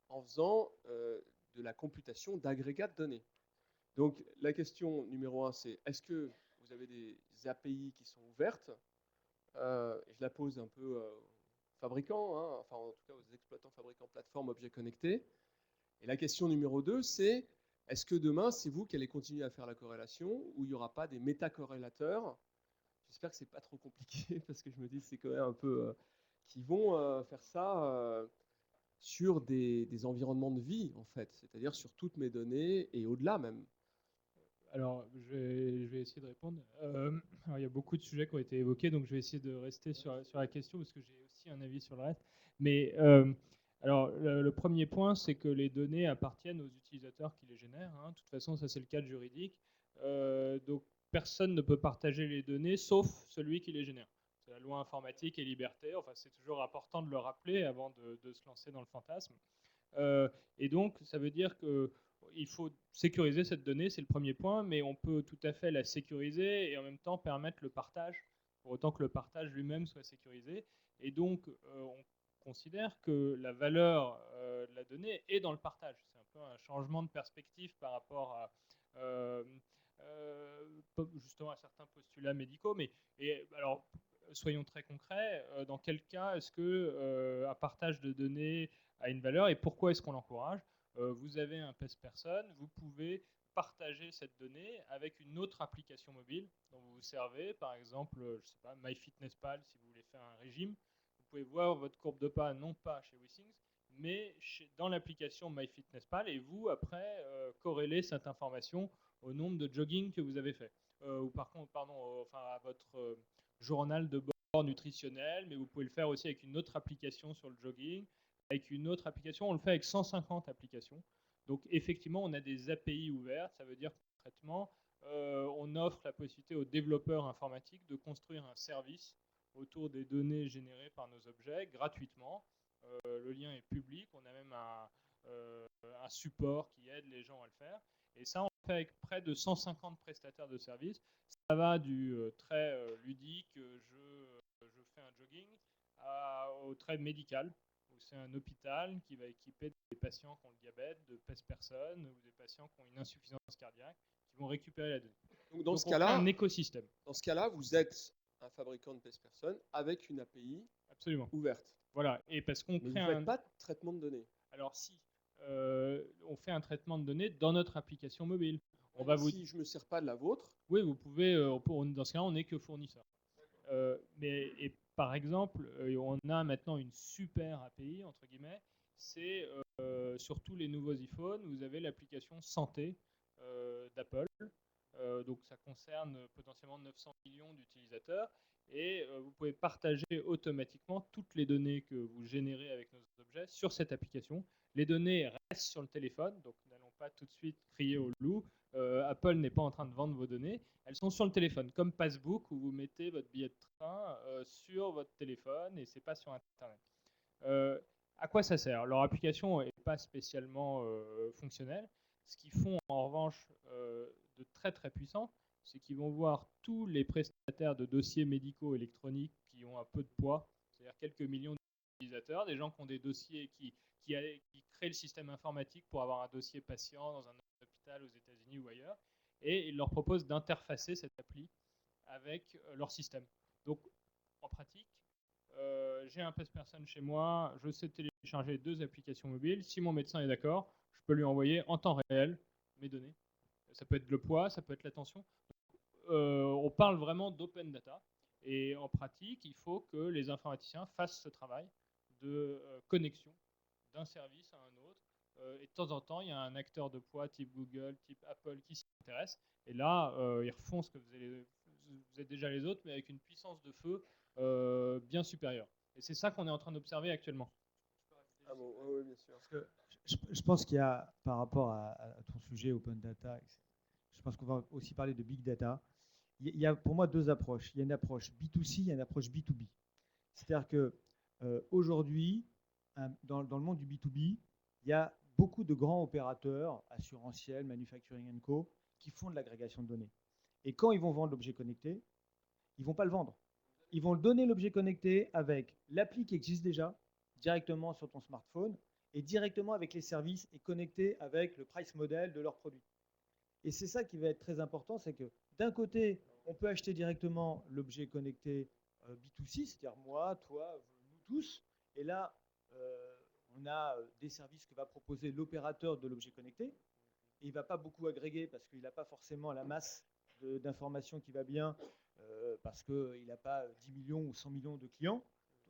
en faisant de la computation d'agrégats de données. Donc la question numéro 1, c'est est-ce que vous avez des API qui sont ouvertes je la pose un peu aux fabricants, hein, enfin en tout cas aux exploitants fabricants plateformes objets connectés. Et la question numéro 2, c'est est-ce que demain, c'est vous qui allez continuer à faire la corrélation ou il n'y aura pas des métacorrélateurs? J'espère que c'est pas trop compliqué parce que je me dis que c'est quand même un peu qui vont faire ça sur des environnements de vie en fait, c'est-à-dire sur toutes mes données et au-delà même. Alors, je vais essayer de répondre. Alors, il y a beaucoup de sujets qui ont été évoqués, donc je vais essayer de rester sur la question parce que j'ai aussi un avis sur le reste. Mais alors, le premier point, c'est que les données appartiennent aux utilisateurs qui les génèrent, hein. De toute façon, ça c'est le cadre juridique. Donc, personne ne peut partager les données sauf celui qui les génère. C'est la loi informatique et liberté. Enfin, c'est toujours important de le rappeler avant de se lancer dans le fantasme. Et donc, ça veut dire qu'il faut sécuriser cette donnée, c'est le premier point, mais on peut tout à fait la sécuriser et en même temps permettre le partage, pour autant que le partage lui-même soit sécurisé. Et donc, on considère que la valeur de la donnée est dans le partage. C'est un peu un changement de perspective par rapport à justement à certains postulats médicaux. Alors, soyons très concrets. Dans quel cas est-ce que un partage de données a une valeur et pourquoi est-ce qu'on l'encourage? Vous avez un PES-Person, vous pouvez partager cette donnée avec une autre application mobile dont vous vous servez, par exemple, je sais pas, MyFitnessPal si vous voulez faire un régime. Vous pouvez voir votre courbe de pas non pas chez WeSings, mais dans l'application MyFitnessPal et vous, après, corréler cette information au nombre de jogging que vous avez fait. Ou par contre, enfin, à votre journal de bord nutritionnel, mais vous pouvez le faire aussi avec une autre application sur le jogging. Avec une autre application, on le fait avec 150 applications. Donc effectivement, on a des API ouvertes, ça veut dire concrètement, on offre la possibilité aux développeurs informatiques de construire un service autour des données générées par nos objets gratuitement. Le lien est public, on a même un support qui aide les gens à le faire. Et ça, on le fait avec près de 150 prestataires de services. Ça va du très ludique, je fais un jogging, au très médical, où c'est un hôpital qui va équiper des patients qui ont le diabète, de PES-Person ou des patients qui ont une insuffisance cardiaque, qui vont récupérer la donnée. Donc dans ce on crée cas-là, un écosystème. Dans ce cas-là, vous êtes un fabricant de PES-Person avec une API Absolument. ouverte. Voilà. Et parce qu'on Mais crée vous ne faites pas de traitement de données. Alors si, on fait un traitement de données dans notre application mobile. Si je ne me sers pas de la vôtre. Oui, vous pouvez. Dans ce cas-là, on n'est que fournisseur. Et par exemple, on a maintenant une super API, entre guillemets, c'est sur tous les nouveaux iPhones, vous avez l'application santé d'Apple. Donc ça concerne potentiellement 900 millions d'utilisateurs et vous pouvez partager automatiquement toutes les données que vous générez avec nos objets sur cette application. Les données restent sur le téléphone, donc n'allons pas tout de suite crier au loup. Apple n'est pas en train de vendre vos données, elles sont sur le téléphone, comme Passbook où vous mettez votre billet de train sur votre téléphone et c'est pas sur Internet. À quoi ça sert? Leur application n'est pas spécialement fonctionnelle. Ce qu'ils font en revanche de très très puissant, c'est qu'ils vont voir tous les prestataires de dossiers médicaux électroniques qui ont un peu de poids, c'est-à-dire quelques millions d'utilisateurs, des gens qui ont des dossiers qui créent le système informatique pour avoir un dossier patient dans un hôpital aux États-Unis ou ailleurs, et ils leur proposent d'interfacer cette appli avec leur système. Donc en pratique, j'ai un PES-Person chez moi, je sais télécharger 2 applications mobiles. Si mon médecin est d'accord, je peux lui envoyer en temps réel mes données. Ça peut être le poids, ça peut être la tension. On parle vraiment d'open data. Et en pratique, il faut que les informaticiens fassent ce travail de connexion d'un service à un autre. Et de temps en temps, il y a un acteur de poids type Google, type Apple qui s'y intéresse. Et là, ils refont ce que vous êtes déjà les autres, mais avec une puissance de feu bien supérieure. Et c'est ça qu'on est en train d'observer actuellement. Ah bon, oui, bien sûr. Parce que je pense qu'il y a, par rapport à ton sujet open data, je pense qu'on va aussi parler de big data. Il y a pour moi 2 approches. Il y a une approche B2C, il y a une approche B2B. C'est-à-dire que aujourd'hui, dans le monde du B2B, il y a beaucoup de grands opérateurs, assurantiels, manufacturing co, qui font de l'agrégation de données. Et quand ils vont vendre l'objet connecté, ils ne vont pas le vendre. Ils vont donner l'objet connecté avec l'appli qui existe déjà, directement sur ton smartphone, et directement avec les services et connecté avec le price model de leurs produits. Et c'est ça qui va être très important, c'est que d'un côté, on peut acheter directement l'objet connecté B2C, c'est-à-dire moi, toi, nous tous. Et là, on a des services que va proposer l'opérateur de l'objet connecté. Et il ne va pas beaucoup agréger parce qu'il n'a pas forcément la masse d'informations qui va bien, parce qu'il n'a pas 10 millions ou 100 millions de clients,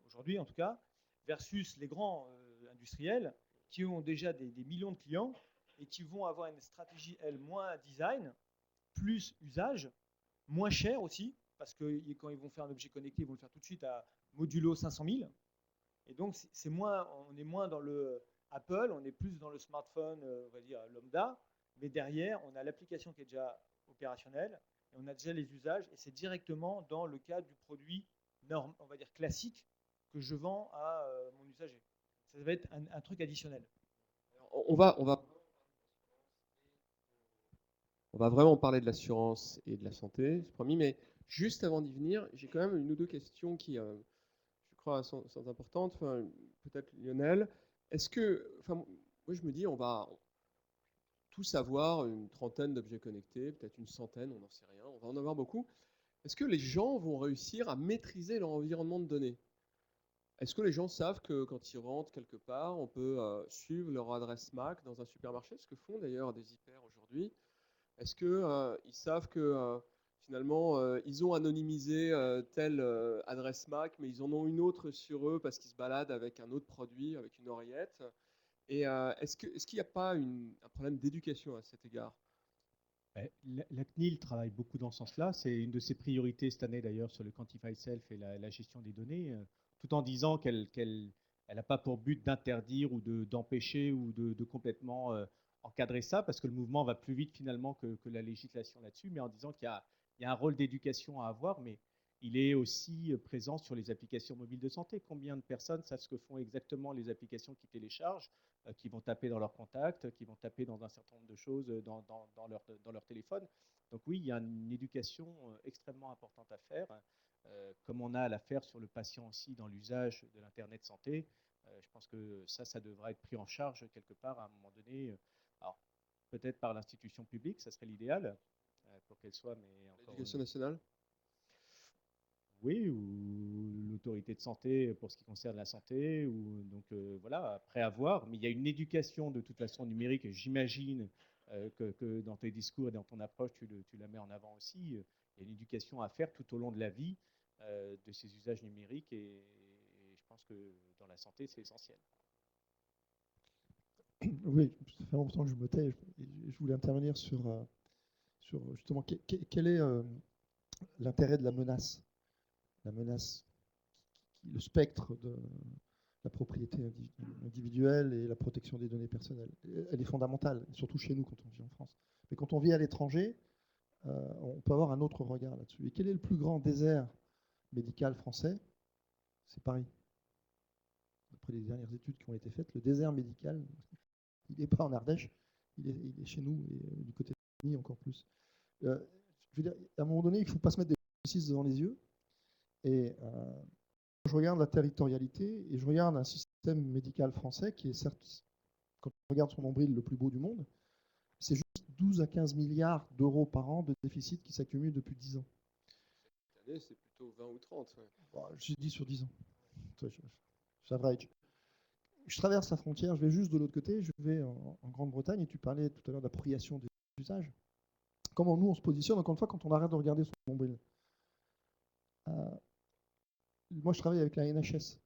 aujourd'hui en tout cas, versus les grands industriels qui ont déjà des millions de clients et qui vont avoir une stratégie, elle, moins design, plus usage, moins cher aussi, parce que quand ils vont faire un objet connecté, ils vont le faire tout de suite à modulo 500 000. Et donc, on est moins dans le Apple, on est plus dans le smartphone, on va dire lambda, mais derrière, on a l'application qui est déjà opérationnelle, et on a déjà les usages, et c'est directement dans le cadre du produit on va dire classique, que je vends à mon usager. Ça va être un truc additionnel. On va vraiment parler de l'assurance et de la santé, c'est promis, mais juste avant d'y venir, j'ai quand même une ou deux questions qui, je crois, sont importantes. Enfin, peut-être Lionel, est-ce que, enfin, moi je me dis, on va tous avoir une trentaine d'objets connectés, peut-être une centaine, on n'en sait rien, on va en avoir beaucoup. Est-ce que les gens vont réussir à maîtriser leur environnement de données? Est-ce que les gens savent que quand ils rentrent quelque part, on peut suivre leur adresse MAC dans un supermarché, ce que font d'ailleurs des hyper aujourd'hui? Est-ce qu'ils savent que finalement, ils ont anonymisé telle adresse MAC, mais ils en ont une autre sur eux parce qu'ils se baladent avec un autre produit, avec une oreillette? Et est-ce qu'il n'y a pas un problème d'éducation à cet égard? La CNIL travaille beaucoup dans ce sens-là. C'est une de ses priorités cette année d'ailleurs sur le Quantify Self et la gestion des données, tout en disant qu'elle n'a pas pour but d'interdire ou d'empêcher ou de complètement encadrer ça, parce que le mouvement va plus vite finalement que la législation là-dessus, mais en disant qu'il y a un rôle d'éducation à avoir, mais il est aussi présent sur les applications mobiles de santé. Combien de personnes savent ce que font exactement les applications qu'ils téléchargent, qui vont taper dans leurs contacts, qui vont taper dans un certain nombre de choses dans leur téléphone. Donc oui, il y a une éducation extrêmement importante à faire, comme on a à la faire sur le patient aussi dans l'usage de l'Internet santé. Je pense que ça devra être pris en charge quelque part à un moment donné. Alors, peut-être par l'institution publique, ça serait l'idéal pour qu'elle soit. Mais l'éducation nationale? Oui, ou l'autorité de santé pour ce qui concerne la santé, ou donc voilà, après avoir. Mais il y a une éducation de toute façon numérique, j'imagine que dans tes discours et dans ton approche, tu la mets en avant aussi. Il y a une éducation à faire tout au long de la vie de ces usages numériques, et je pense que dans la santé, c'est essentiel. Oui, ça fait longtemps que je me tais. Je voulais intervenir sur justement quel est l'intérêt de la menace. La menace, le spectre de la propriété individuelle et la protection des données personnelles. Elle est fondamentale, surtout chez nous quand on vit en France. Mais quand on vit à l'étranger, on peut avoir un autre regard là-dessus. Et quel est le plus grand désert médical français? C'est Paris. D'après les dernières études qui ont été faites, le désert médical, il n'est pas en Ardèche, il est chez nous, et du côté de l'Italie encore plus. Je veux dire, à un moment donné, il ne faut pas se mettre des saucisses devant les yeux. Et je regarde la territorialité et je regarde un système médical français qui est certes, quand on regarde son nombril, le plus beau du monde. C'est juste 12 à 15 milliards d'euros par an de déficit qui s'accumulent depuis 10 ans. Cette année, c'est plutôt 20 ou 30. Ouais. Bon, j'ai dit sur 10 ans. C'est average. Je traverse la frontière, je vais juste de l'autre côté, je vais en Grande-Bretagne, et tu parlais tout à l'heure d'appropriation des usages. Comment nous on se positionne, encore une fois, quand on arrête de regarder son nombril. Moi, je travaille avec la NHS,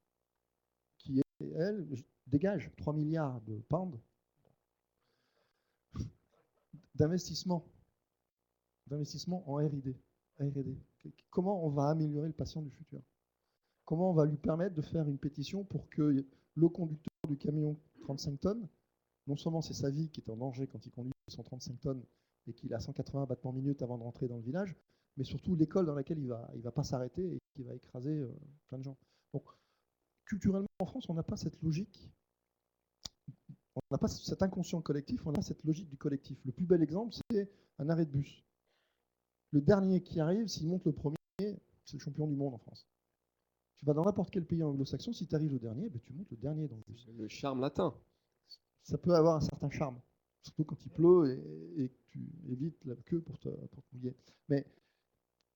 qui, elle, dégage 3 milliards de pounds d'investissement en R&D. Comment on va améliorer le patient du futur? Comment on va lui permettre de faire une pétition pour que le conducteur du camion 35 tonnes, non seulement c'est sa vie qui est en danger quand il conduit 135 tonnes et qu'il a 180 battements minutes avant de rentrer dans le village, mais surtout l'école dans laquelle il va pas s'arrêter et qui va écraser plein de gens. Donc, culturellement, en France, on n'a pas cette logique, on n'a pas cet inconscient collectif, on a cette logique du collectif. Le plus bel exemple, c'est un arrêt de bus. Le dernier qui arrive, s'il monte le premier, c'est le champion du monde en France. Tu vas dans n'importe quel pays anglo-saxon, si tu arrives le dernier, ben tu montes le dernier dans le bus. Le charme latin. Ça peut avoir un certain charme, surtout quand il pleut et que tu évites la queue pour te mouiller. Mais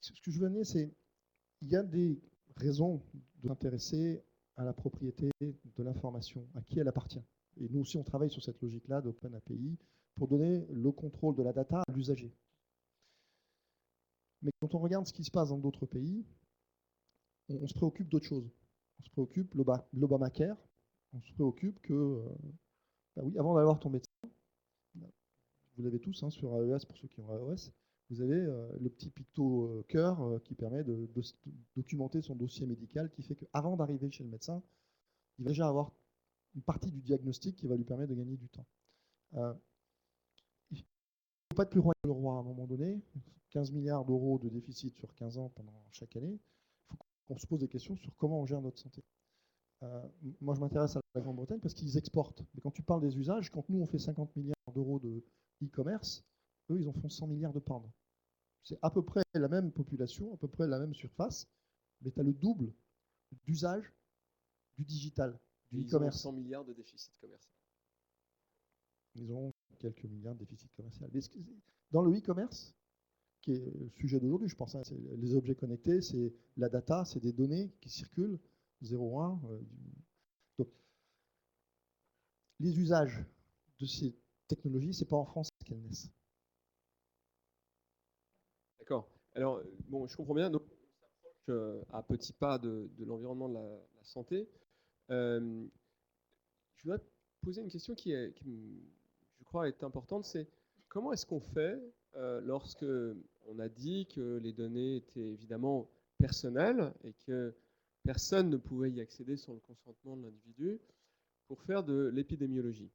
ce que je veux dire, c'est il y a des raison de s'intéresser à la propriété de l'information, à qui elle appartient. Et nous aussi, on travaille sur cette logique-là d'Open API pour donner le contrôle de la data à l'usager. Mais quand on regarde ce qui se passe dans d'autres pays, on se préoccupe d'autre chose. On se préoccupe de l'Obamacare, on se préoccupe que, bah oui, avant d'avoir ton médecin, vous l'avez tous sur iOS, pour ceux qui ont iOS, vous avez le petit picto cœur qui permet de documenter son dossier médical, qui fait qu'avant d'arriver chez le médecin, il va déjà avoir une partie du diagnostic qui va lui permettre de gagner du temps. Il ne faut pas être plus roi que le roi à un moment donné. 15 milliards d'euros de déficit sur 15 ans pendant chaque année. Il faut qu'on se pose des questions sur comment on gère notre santé. Moi, je m'intéresse à la Grande-Bretagne parce qu'ils exportent. Mais quand tu parles des usages, quand nous, on fait 50 milliards d'euros de e-commerce, eux, ils en font 100 milliards de pounds. C'est à peu près la même population, à peu près la même surface, mais tu as le double d'usage du digital, du e-commerce. Ils ont 100 milliards de déficit commercial. Ils ont quelques milliards de déficit commercial. Mais dans le e-commerce, qui est le sujet d'aujourd'hui, je pense, c'est les objets connectés, c'est la data, c'est des données qui circulent, 0,1. Donc, les usages de ces technologies, ce n'est pas en France qu'elles naissent. D'accord. Alors, bon, je comprends bien. Donc, on s'approche à petits pas de l'environnement de la santé. Je voudrais poser une question qui, je crois, est importante. C'est comment est-ce qu'on fait lorsque on a dit que les données étaient évidemment personnelles et que personne ne pouvait y accéder sans le consentement de l'individu pour faire de l'épidémiologie.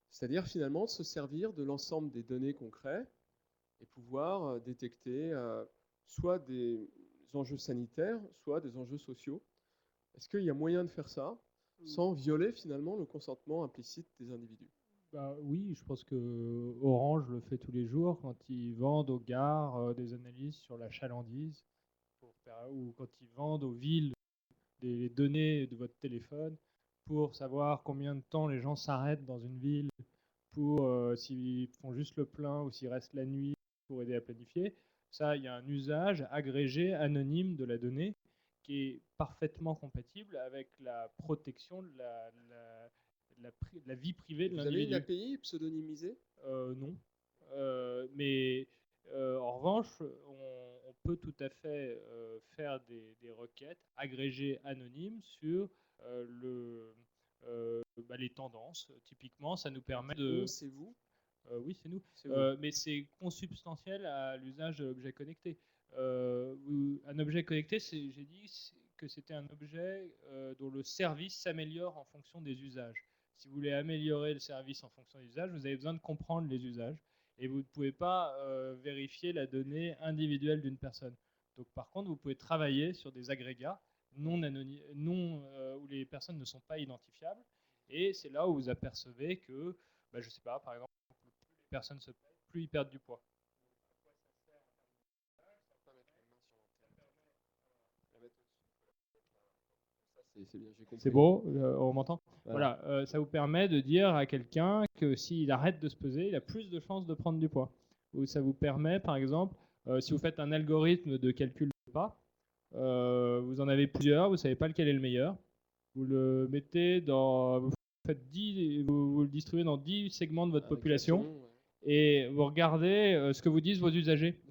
C'est-à-dire finalement de se servir de l'ensemble des données qu'on crée et pouvoir détecter soit des enjeux sanitaires, soit des enjeux sociaux. Est-ce qu'il y a moyen de faire ça sans violer finalement le consentement implicite des individus? Bah, oui, je pense que Orange le fait tous les jours quand ils vendent aux gares des analyses sur la chalandise ou quand ils vendent aux villes des données de votre téléphone pour savoir combien de temps les gens s'arrêtent dans une ville, pour s'ils font juste le plein ou s'ils restent la nuit pour aider à planifier. Ça, il y a un usage agrégé, anonyme de la donnée qui est parfaitement compatible avec la protection de la vie privée de Vous avez l'individu. une API pseudonymisée? Non. Mais en revanche, on peut tout à fait faire des requêtes agrégées anonymes sur les tendances. Typiquement, ça nous permet de... C'est vous? Oui, c'est nous. C'est vous. Mais c'est consubstantiel à l'usage de l'objet connecté. Un objet connecté, j'ai dit que c'était un objet dont le service s'améliore en fonction des usages. Si vous voulez améliorer le service en fonction des usages, vous avez besoin de comprendre les usages. Et vous ne pouvez pas vérifier la donnée individuelle d'une personne. Donc par contre, vous pouvez travailler sur des agrégats où les personnes ne sont pas identifiables. Et c'est là où vous apercevez que, je ne sais pas, par exemple, plus les personnes se pèsent, plus ils perdent du poids. C'est bien, j'ai compris. C'est beau, on m'entend. Voilà, ça vous permet de dire à quelqu'un que s'il arrête de se peser, il a plus de chances de prendre du poids. Ou ça vous permet, par exemple, si vous faites un algorithme de calcul de pas, vous en avez plusieurs, vous ne savez pas lequel est le meilleur. Vous le mettez dans, vous le distribuez dans 10 segments de votre population et vous regardez ce que vous disent vos usagers.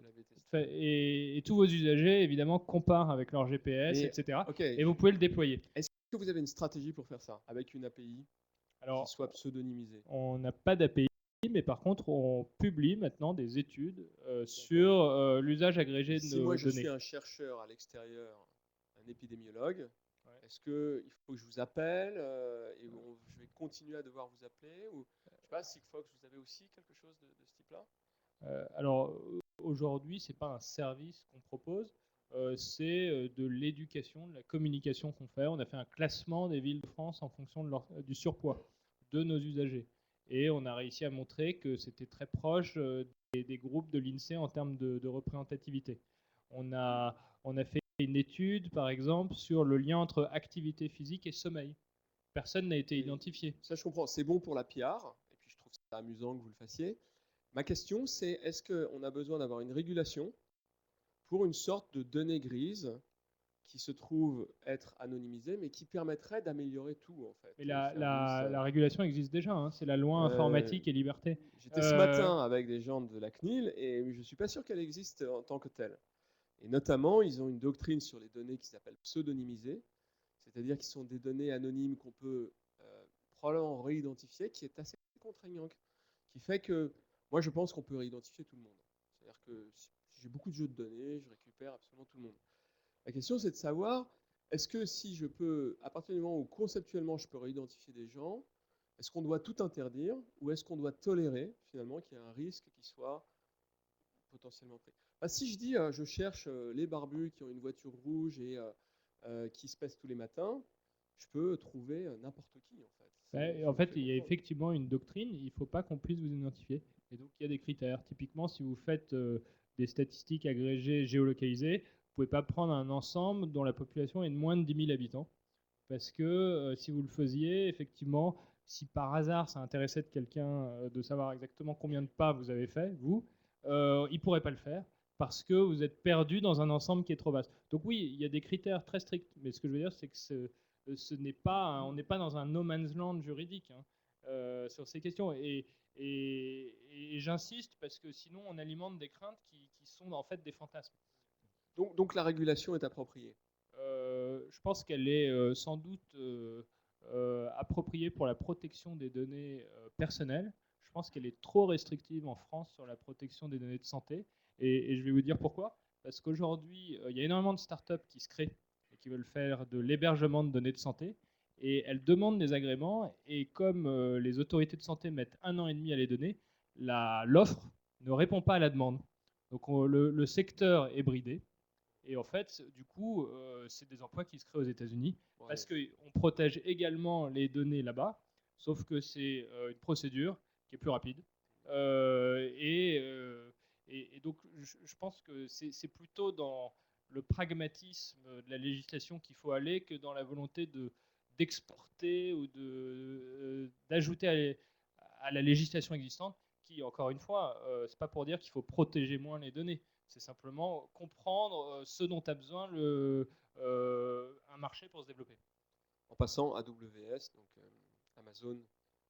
Et tous vos usagers, évidemment, comparent avec leur GPS, etc. Et vous pouvez le déployer. Est-ce que vous avez une stratégie pour faire ça, avec une API qui soit pseudonymisée? On n'a pas d'API, mais par contre, on publie maintenant des études sur l'usage agrégé de nos données. Si moi, je suis un chercheur à l'extérieur, un épidémiologue, est-ce qu'il faut que je vous appelle et je vais continuer à devoir vous appeler ou, je sais pas, Sigfox, vous avez aussi quelque chose de ce type-là? Alors, aujourd'hui, ce n'est pas un service qu'on propose, c'est de l'éducation, de la communication qu'on fait. On a fait un classement des villes de France en fonction du surpoids de nos usagers. Et on a réussi à montrer que c'était très proche des groupes de l'INSEE en termes de représentativité. On a fait une étude, par exemple, sur le lien entre activité physique et sommeil. Personne n'a été identifié. Ça, je comprends. C'est bon pour la PR, et puis je trouve ça amusant que vous le fassiez. Ma question, c'est est-ce qu'on a besoin d'avoir une régulation pour une sorte de données grises qui se trouvent être anonymisés, mais qui permettraient d'améliorer tout, en fait. Mais Et la, faire la- use, la régulation existe déjà, hein, c'est la loi Euh, informatique et liberté. J'étais ce matin avec des gens de la CNIL et je ne suis pas sûr qu'elle existe en tant que telle. Et notamment, ils ont une doctrine sur les données qui s'appelle pseudonymisées, c'est-à-dire qui sont des données anonymes qu'on peut probablement réidentifier, qui est assez contraignant, qui fait que moi je pense qu'on peut réidentifier tout le monde. C'est-à-dire que si j'ai beaucoup de jeux de données, je récupère absolument tout le monde. La question c'est de savoir, est-ce que si je peux, à partir du moment où conceptuellement je peux réidentifier des gens, est-ce qu'on doit tout interdire ou est-ce qu'on doit tolérer finalement qu'il y ait un risque qui soit potentiellement pris? Si je dis je cherche les barbus qui ont une voiture rouge et qui se pèsent tous les matins, je peux trouver n'importe qui en fait. En fait, il y a effectivement une doctrine, il ne faut pas qu'on puisse vous identifier. Et donc, il y a des critères. Typiquement, si vous faites des statistiques agrégées géolocalisées, vous ne pouvez pas prendre un ensemble dont la population est de moins de 10 000 habitants. Parce que si vous le faisiez, effectivement, si par hasard ça intéressait de quelqu'un de savoir exactement combien de pas vous avez fait, vous, il ne pourrait pas le faire parce que vous êtes perdu dans un ensemble qui est trop vaste. Donc oui, il y a des critères très stricts, mais ce que je veux dire, c'est que on n'est pas dans un no man's land juridique sur ces questions. Et j'insiste parce que sinon on alimente des craintes qui sont en fait des fantasmes. Donc la régulation est appropriée. Je pense qu'elle est sans doute appropriée pour la protection des données personnelles. Je pense qu'elle est trop restrictive en France sur la protection des données de santé. Et je vais vous dire pourquoi. Parce qu'aujourd'hui, il y a énormément de startups qui se créent et qui veulent faire de l'hébergement de données de santé. Et elles demandent des agréments. Et comme les autorités de santé mettent 1 an et demi à les donner, l'offre ne répond pas à la demande. Donc le secteur est bridé. Et en fait, du coup, c'est des emplois qui se créent aux États-Unis parce qu'on protège également les données là-bas, sauf que c'est une procédure qui est plus rapide. Et donc, je pense que c'est plutôt dans le pragmatisme de la législation qu'il faut aller que dans la volonté d'exporter ou d'ajouter à la législation existante qui, encore une fois, c'est pas pour dire qu'il faut protéger moins les données. C'est simplement comprendre ce dont a besoin un marché pour se développer. En passant, AWS, donc Amazon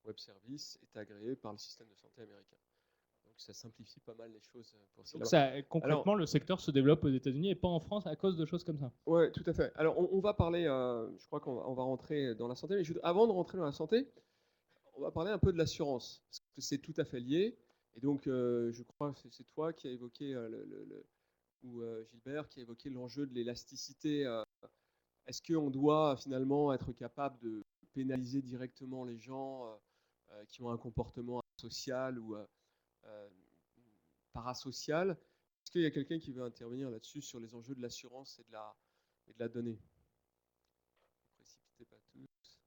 Web Services, est agréé par le système de santé américain. Donc ça simplifie pas mal les choses pour donc concrètement, le secteur se développe aux États-Unis et pas en France à cause de choses comme ça. Oui, tout à fait. Alors on va parler, je crois qu'on va rentrer dans la santé, mais avant de rentrer dans la santé, on va parler un peu de l'assurance, parce que c'est tout à fait lié. Et donc, je crois que c'est toi qui as évoqué, ou Gilbert, qui a évoqué l'enjeu de l'élasticité. Est-ce qu'on doit finalement être capable de pénaliser directement les gens qui ont un comportement social ou parasocial? Est-ce qu'il y a quelqu'un qui veut intervenir là-dessus sur les enjeux de l'assurance et de la donnée? Ne précipitez pas tous.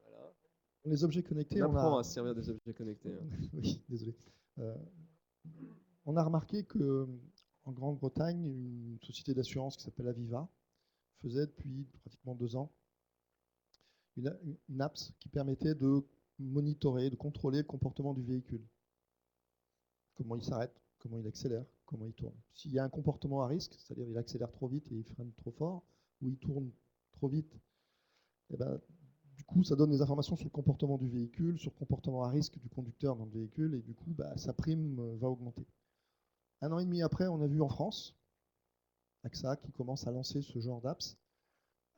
Voilà. Les objets connectés, on apprend à se servir des objets connectés. Hein. Oui, désolé. On a remarqué que en Grande-Bretagne, une société d'assurance qui s'appelle Aviva faisait depuis pratiquement 2 ans une apps qui permettait de monitorer, de contrôler le comportement du véhicule. Comment il s'arrête, comment il accélère, comment il tourne. S'il y a un comportement à risque, c'est-à-dire il accélère trop vite et il freine trop fort, ou il tourne trop vite, et ben, du coup, ça donne des informations sur le comportement du véhicule, sur le comportement à risque du conducteur dans le véhicule, et du coup, sa prime va augmenter. 1 an et demi après, on a vu en France, AXA qui commence à lancer ce genre d'apps.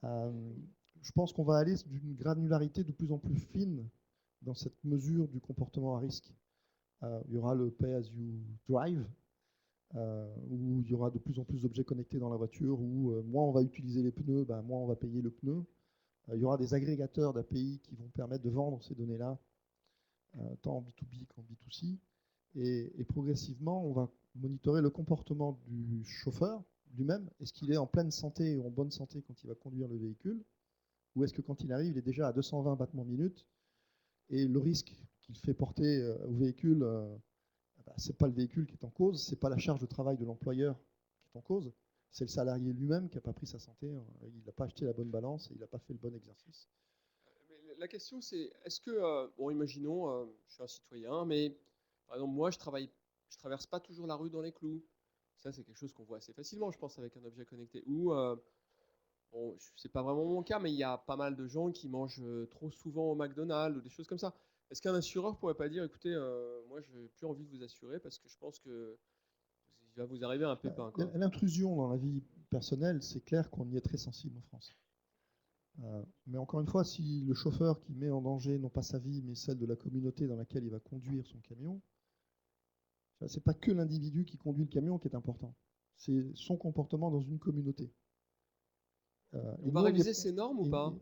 Je pense qu'on va aller d'une granularité de plus en plus fine dans cette mesure du comportement à risque. Il y aura le Pay as you drive, où il y aura de plus en plus d'objets connectés dans la voiture, où moins on va utiliser les pneus, moins on va payer le pneu. Il y aura des agrégateurs d'API qui vont permettre de vendre ces données-là, tant en B2B qu'en B2C. Et progressivement, on va monitorer le comportement du chauffeur lui-même. Est-ce qu'il est en pleine santé ou en bonne santé quand il va conduire le véhicule? Ou est-ce que quand il arrive, il est déjà à 220 battements minute? Et le risque qu'il fait porter au véhicule, ce n'est pas le véhicule qui est en cause, ce n'est pas la charge de travail de l'employeur qui est en cause, c'est le salarié lui-même qui n'a pas pris sa santé, il n'a pas acheté la bonne balance et il n'a pas fait le bon exercice. La question c'est, est-ce que, imaginons, je suis un citoyen, mais par exemple moi je traverse pas toujours la rue dans les clous. Ça, c'est quelque chose qu'on voit assez facilement, je pense, avec un objet connecté. Ou, bon, c'est pas vraiment mon cas, mais il y a pas mal de gens qui mangent trop souvent au McDonald's ou des choses comme ça. Est-ce qu'un assureur pourrait pas dire, écoutez, moi, je n'ai plus envie de vous assurer parce que je pense que il va vous arriver un pépin, quoi. L'intrusion dans la vie personnelle, c'est clair qu'on y est très sensible en France. Mais encore une fois, si le chauffeur qui met en danger non pas sa vie, mais celle de la communauté dans laquelle il va conduire son camion, c'est pas que l'individu qui conduit le camion qui est important, c'est son comportement dans une communauté. On va réviser ces normes ou pas?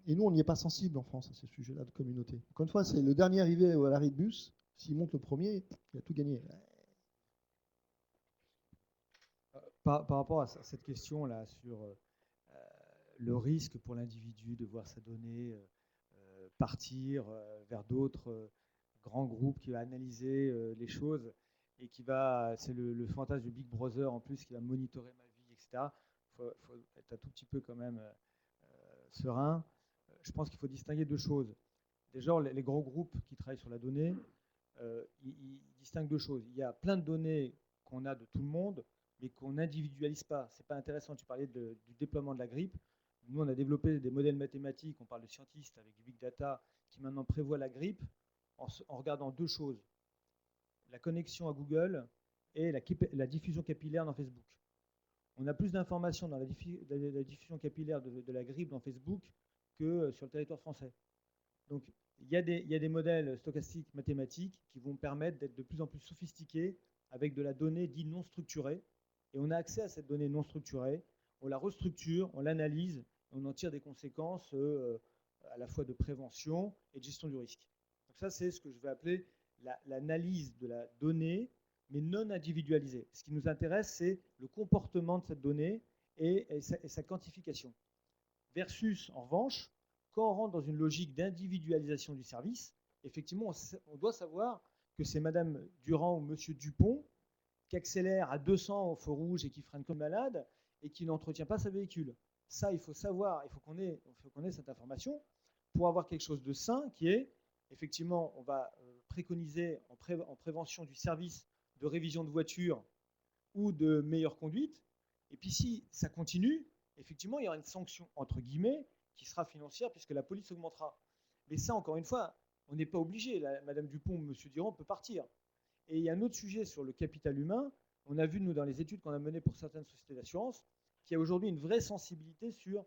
Et nous, on n'y est pas sensible en France à ces sujets-là de communauté. Encore une fois, c'est le dernier arrivé à l'arrêt de bus. S'il monte le premier, il a tout gagné. Par rapport à cette question-là sur le risque pour l'individu de voir sa donnée partir vers d'autres grands groupes qui va analyser les choses et qui va, c'est le fantasme du Big Brother en plus qui va monitorer ma vie, etc. Il faut être un tout petit peu quand même serein. Je pense qu'il faut distinguer deux choses. Déjà, les gros groupes qui travaillent sur la donnée, ils distinguent deux choses. Il y a plein de données qu'on a de tout le monde, mais qu'on n'individualise pas. Ce n'est pas intéressant. Tu parlais du déploiement de la grippe. Nous, on a développé des modèles mathématiques, on parle de scientistes avec du big data, qui maintenant prévoient la grippe en regardant deux choses. La connexion à Google et la diffusion capillaire dans Facebook. On a plus d'informations dans la diffusion capillaire de la grippe dans Facebook que sur le territoire français. Donc, il y a des modèles stochastiques mathématiques qui vont permettre d'être de plus en plus sophistiqués avec de la donnée dite non structurée. Et on a accès à cette donnée non structurée, on la restructure, on l'analyse, et on en tire des conséquences à la fois de prévention et de gestion du risque. Donc ça, c'est ce que je vais appeler l'analyse de la donnée, mais non individualisée. Ce qui nous intéresse, c'est le comportement de cette donnée et sa quantification. Versus, en revanche, quand on rentre dans une logique d'individualisation du service, effectivement, on doit savoir que c'est Madame Durand ou Monsieur Dupont qui accélère à 200 au feu rouge et qui freine comme malade et qui n'entretient pas sa véhicule. Ça, il faut savoir, il faut qu'on ait cette information pour avoir quelque chose de sain qui est, effectivement, on va préconiser en prévention du service de révision de voiture ou de meilleure conduite. Et puis si ça continue, effectivement, il y aura une sanction, entre guillemets, qui sera financière puisque la police augmentera. Mais ça, encore une fois, on n'est pas obligé. Madame Dupont ou Monsieur Durand peut partir. Et il y a un autre sujet sur le capital humain. On a vu, nous, dans les études qu'on a menées pour certaines sociétés d'assurance, qu'il y a aujourd'hui une vraie sensibilité sur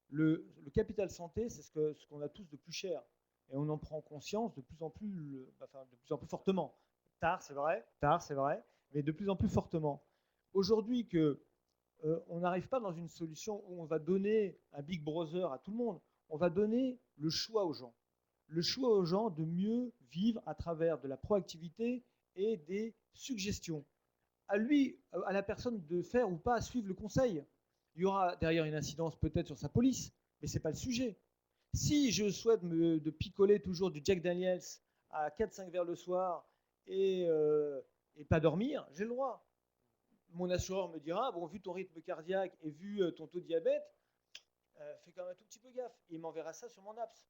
le capital santé, c'est ce qu'on a tous de plus cher. Et on en prend conscience de plus en plus fortement. Tard, c'est vrai, mais de plus en plus fortement. Aujourd'hui, on n'arrive pas dans une solution où on va donner un Big Brother à tout le monde. On va donner le choix aux gens. Le choix aux gens de mieux vivre à travers de la proactivité et des suggestions. À la personne de faire ou pas suivre le conseil. Il y aura derrière une incidence peut-être sur sa police, mais ce n'est pas le sujet. Si je souhaite de picoler toujours du Jack Daniels à 4-5 verres le soir et pas dormir, j'ai le droit. Mon assureur me dira, bon, vu ton rythme cardiaque et vu ton taux de diabète, fais quand même un tout petit peu gaffe. Et il m'enverra ça sur mon apps.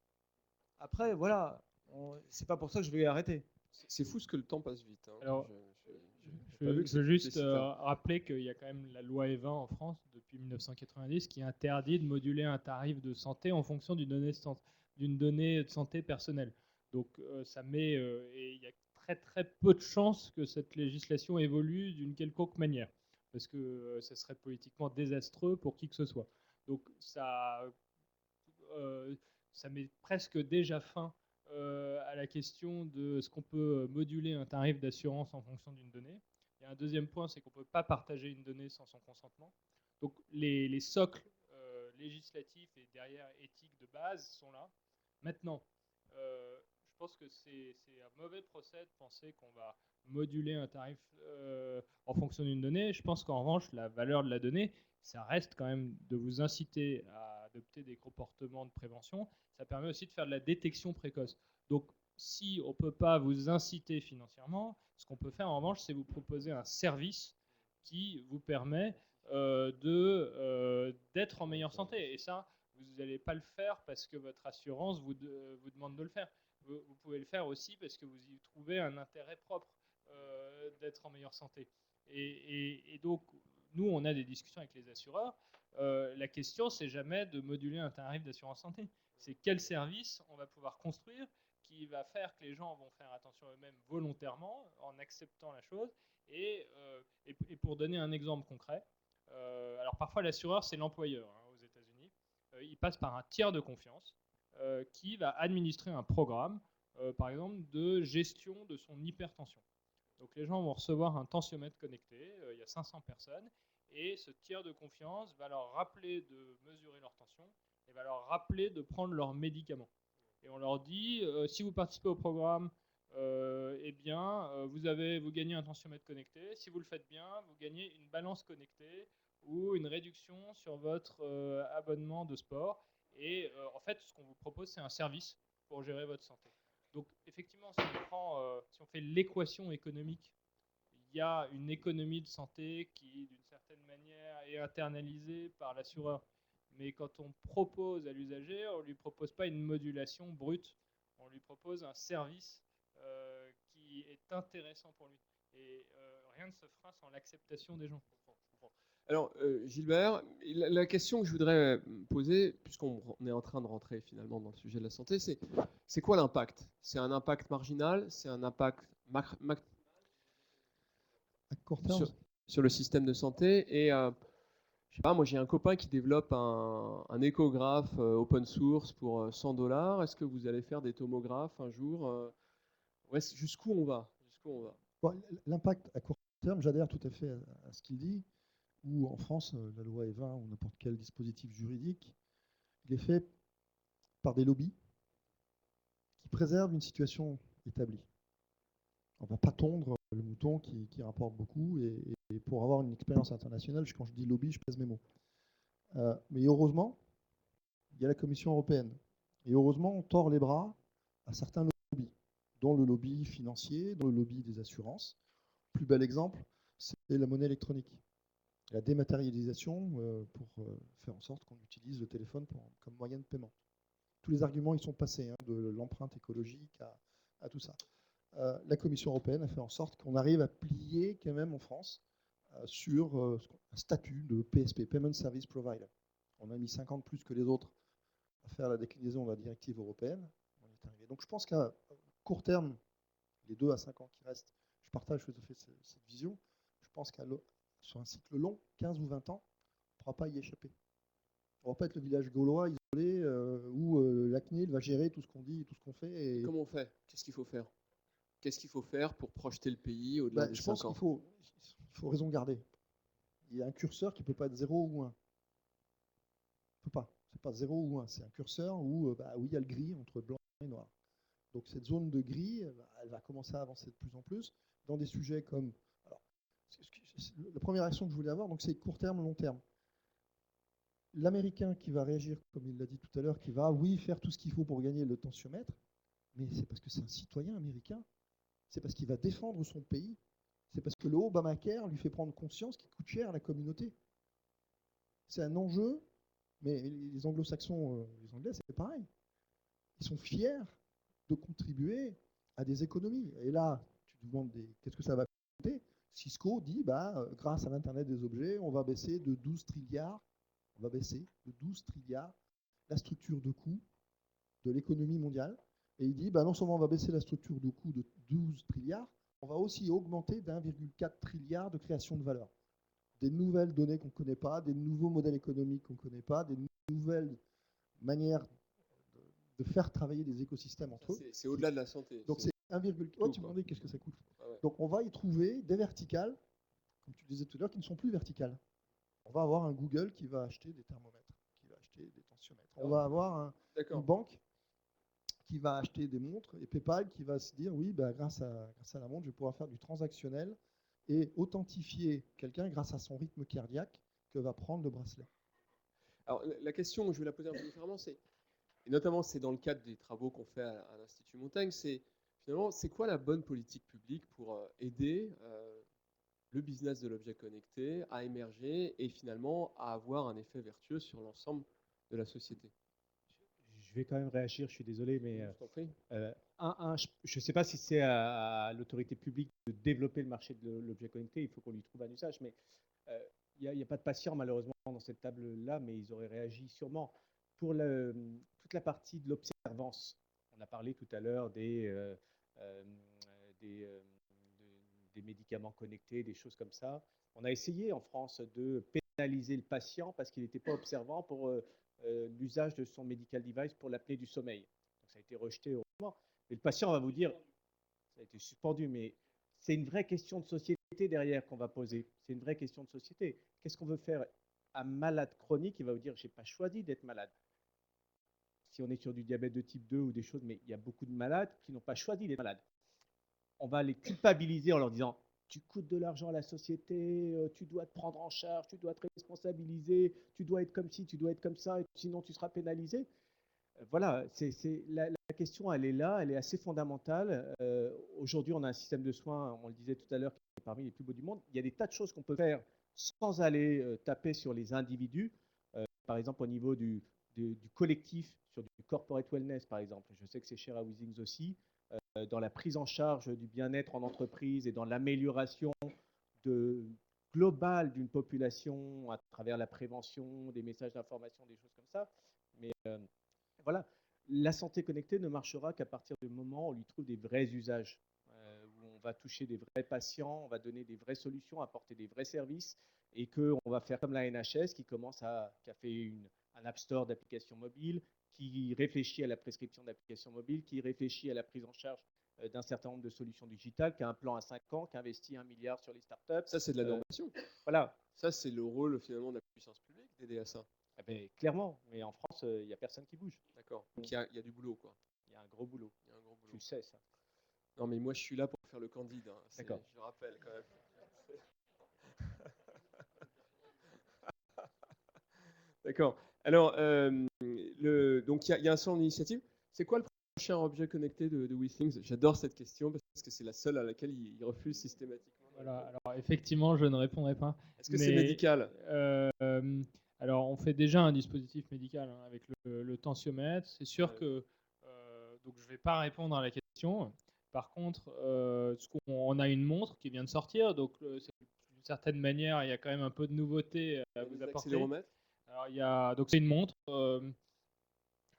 Après, voilà, c'est pas pour ça que je vais arrêter. C'est fou ce que le temps passe vite. Hein. Alors, je veux juste rappeler qu'il y a quand même la loi E20 en France depuis 1990 qui interdit de moduler un tarif de santé en fonction d'une donnée de santé personnelle. Donc ça met, et il y a très très peu de chances que cette législation évolue d'une quelconque manière, parce que ça serait politiquement désastreux pour qui que ce soit. Donc ça met presque déjà fin à la question de ce qu'on peut moduler un tarif d'assurance en fonction d'une donnée. Il y a un deuxième point, c'est qu'on ne peut pas partager une donnée sans son consentement. Donc les socles législatifs et derrière éthiques de base sont là. Maintenant, je pense que c'est un mauvais procès de penser qu'on va moduler un tarif en fonction d'une donnée. Je pense qu'en revanche, la valeur de la donnée, ça reste quand même de vous inciter à adopter des comportements de prévention. Ça permet aussi de faire de la détection précoce. Donc, si on ne peut pas vous inciter financièrement, ce qu'on peut faire en revanche, c'est vous proposer un service qui vous permet d'être en meilleure santé. Et ça, vous n'allez pas le faire parce que votre assurance vous demande de le faire. Vous pouvez le faire aussi parce que vous y trouvez un intérêt propre d'être en meilleure santé. Et donc, nous, on a des discussions avec les assureurs. La question, c'est jamais de moduler un tarif d'assurance santé. C'est quel service on va pouvoir construire qui va faire que les gens vont faire attention à eux-mêmes volontairement, en acceptant la chose. Et pour donner un exemple concret, alors parfois l'assureur, c'est l'employeur aux États-Unis. Il passe par un tiers de confiance qui va administrer un programme, par exemple, de gestion de son hypertension. Donc les gens vont recevoir un tensiomètre connecté, il y a 500 personnes, et ce tiers de confiance va leur rappeler de mesurer leur tension et va leur rappeler de prendre leurs médicaments. Et on leur dit, si vous participez au programme, eh bien, vous gagnez un tensiomètre connecté. Si vous le faites bien, vous gagnez une balance connectée ou une réduction sur votre abonnement de sport. Et en fait, ce qu'on vous propose, c'est un service pour gérer votre santé. Donc, effectivement, si on fait l'équation économique, il y a une économie de santé qui, d'une certaine manière, est internalisée par l'assureur. Mais quand on propose à l'usager, on ne lui propose pas une modulation brute, on lui propose un service qui est intéressant pour lui. Et rien ne se fera sans l'acceptation des gens. Alors, Gilbert, la question que je voudrais poser, puisqu'on est en train de rentrer finalement dans le sujet de la santé, c'est quoi l'impact? C'est un impact marginal? C'est un impact À court terme, sur le système de santé? Et je sais pas, moi j'ai un copain qui développe un échographe open source pour $100. Est-ce que vous allez faire des tomographes un jour? Jusqu'où on va? bon, l'impact à court terme, j'adhère tout à fait à ce qu'il dit, où en France, la loi EVA ou n'importe quel dispositif juridique, il est fait par des lobbies qui préservent une situation établie. On ne va pas tondre le mouton qui rapporte beaucoup, et pour avoir une expérience internationale, quand je dis lobby, je pèse mes mots. Mais heureusement, il y a la Commission européenne. Et heureusement, on tord les bras à certains lobbies, dont le lobby financier, dont le lobby des assurances. Le plus bel exemple, c'est la monnaie électronique. La dématérialisation pour faire en sorte qu'on utilise le téléphone comme moyen de paiement. Tous les arguments y sont passés, de l'empreinte écologique à tout ça. La Commission européenne a fait en sorte qu'on arrive à plier quand même en France sur un statut de PSP, Payment Service Provider. On a mis 5 ans de plus que les autres à faire la déclinaison de la directive européenne. On est arrivé. Donc je pense qu'à court terme, les 2 à 5 ans qui restent, je partage tout à fait cette vision. Je pense sur un cycle long, 15 ou 20 ans, on ne pourra pas y échapper. On ne va pas être le village gaulois isolé où la CNIL va gérer tout ce qu'on dit et tout ce qu'on fait. Et comment on fait? Qu'est-ce qu'il faut faire? Qu'est-ce qu'il faut faire pour projeter le pays au-delà des 5 ans? Je pense qu'il faut raison garder. Il y a un curseur qui ne peut pas être 0 ou 1. Il ne peut pas. Ce n'est pas 0 ou 1. C'est un curseur où il y a le gris entre blanc et noir. Donc cette zone de gris, elle va commencer à avancer de plus en plus dans des sujets comme... Alors, la première action que je voulais avoir, c'est court terme, long terme. L'Américain qui va réagir, comme il l'a dit tout à l'heure, qui va, oui, faire tout ce qu'il faut pour gagner le tensiomètre, mais c'est parce que c'est un citoyen américain. C'est parce qu'il va défendre son pays. C'est parce que le Obamacare lui fait prendre conscience qu'il coûte cher à la communauté. C'est un enjeu, mais les anglo-saxons, les anglais, c'est pareil. Ils sont fiers de contribuer à des économies. Et là, tu te demandes qu'est-ce que ça va coûter? Cisco dit, grâce à l'Internet des objets, on va baisser de 12 trilliards, la structure de coûts de l'économie mondiale. Et il dit, non seulement on va baisser la structure de coût de 12 trilliards, on va aussi augmenter d'1,4 trilliard de création de valeur. Des nouvelles données qu'on ne connaît pas, des nouveaux modèles économiques qu'on ne connaît pas, des nouvelles manières de faire travailler des écosystèmes entre eux. C'est au-delà de la santé. Donc c'est 1,4. Tu me demandais qu'est-ce que ça coûte. Ouais. Donc on va y trouver des verticales, comme tu disais tout à l'heure, qui ne sont plus verticales. On va avoir un Google qui va acheter des thermomètres, qui va acheter des tensiomètres. On va avoir une banque qui va acheter des montres, et PayPal qui va se dire, oui, grâce à la montre, je vais pouvoir faire du transactionnel et authentifier quelqu'un grâce à son rythme cardiaque que va prendre le bracelet. Alors la question, je vais la poser un peu différemment, et notamment c'est dans le cadre des travaux qu'on fait à l'Institut Montaigne, c'est finalement, c'est quoi la bonne politique publique pour aider le business de l'objet connecté à émerger et finalement à avoir un effet vertueux sur l'ensemble de la société? Je vais quand même réagir, je suis désolé, mais je ne sais pas si c'est à l'autorité publique de développer le marché de l'objet connecté, il faut qu'on lui trouve un usage, mais il n'y a pas de patient malheureusement dans cette table-là, mais ils auraient réagi sûrement. Pour toute la partie de l'observance, on a parlé tout à l'heure euh, des, euh, des médicaments connectés, des choses comme ça. On a essayé en France de pénaliser le patient parce qu'il n'était pas observant pour l'usage de son medical device pour l'apnée du sommeil. Donc ça a été rejeté heureusement. Et le patient va vous dire, ça a été suspendu, mais c'est une vraie question de société derrière qu'on va poser. C'est une vraie question de société. Qu'est-ce qu'on veut faire? Un malade chronique, il va vous dire, je n'ai pas choisi d'être malade. Si on est sur du diabète de type 2 ou des choses, mais il y a beaucoup de malades qui n'ont pas choisi d'être malades. On va les culpabiliser en leur disant, tu coûtes de l'argent à la société, tu dois te prendre en charge, tu dois te responsabiliser, tu dois être comme ci, tu dois être comme ça, et sinon tu seras pénalisé. Voilà, la question, elle est là, elle est assez fondamentale. Aujourd'hui, on a un système de soins, on le disait tout à l'heure, qui est parmi les plus beaux du monde. Il y a des tas de choses qu'on peut faire sans aller taper sur les individus. Par exemple, au niveau du collectif, sur du corporate wellness, par exemple. Je sais que c'est cher à Withings aussi. Dans la prise en charge du bien-être en entreprise et dans l'amélioration globale d'une population à travers la prévention, des messages d'information, des choses comme ça. Mais voilà, la santé connectée ne marchera qu'à partir du moment où on lui trouve des vrais usages, où on va toucher des vrais patients, on va donner des vraies solutions, apporter des vrais services, et qu'on va faire comme la NHS qui a fait un App Store d'applications mobiles, qui réfléchit à la prescription d'applications mobiles, qui réfléchit à la prise en charge d'un certain nombre de solutions digitales, qui a un plan à 5 ans, qui investit 1 milliard sur les startups. Ça, c'est de la normation. Voilà. Ça, c'est le rôle finalement de la puissance publique d'aider à ça. Eh bien, clairement, mais en France, il n'y a personne qui bouge. D'accord. Donc il y a du boulot, quoi. Il y a un gros boulot. Il y a un gros boulot. Tu le sais, ça. Non, mais moi, je suis là pour faire le candide. Hein. D'accord. Je le rappelle quand même. D'accord. Alors, donc il y a un centre d'initiative. C'est quoi le prochain objet connecté de WeThings? J'adore cette question parce que c'est la seule à laquelle il refuse systématiquement. Voilà, alors effectivement, je ne répondrai pas. Est-ce que c'est médical? Alors, on fait déjà un dispositif médical hein, avec le tensiomètre. C'est sûr que donc je ne vais pas répondre à la question. Par contre, on a une montre qui vient de sortir, donc d'une certaine manière, il y a quand même un peu de nouveauté à vous apporter. Alors, donc c'est une montre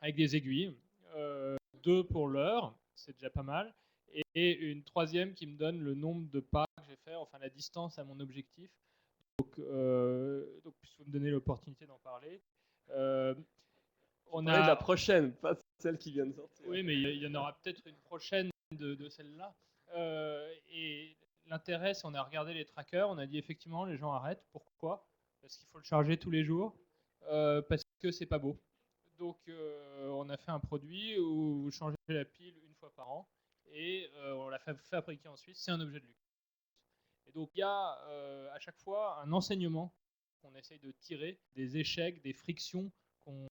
avec des aiguilles, 2 pour l'heure, c'est déjà pas mal, et une troisième qui me donne le nombre de pas que j'ai fait, enfin la distance à mon objectif. Donc puisque vous me donnez l'opportunité d'en parler. On a de la prochaine, pas celle qui vient de sortir. Oui, mais il y en aura peut-être une prochaine de celle-là. Et l'intérêt, c'est on a regardé les trackers, on a dit effectivement les gens arrêtent. Pourquoi? Parce qu'il faut le charger tous les jours, parce que c'est pas beau. Donc on a fait un produit où vous changez la pile une fois par an et on l'a fait fabriquer ensuite. C'est un objet de luxe. Et donc il y a à chaque fois un enseignement qu'on essaye de tirer des échecs, des frictions qu'on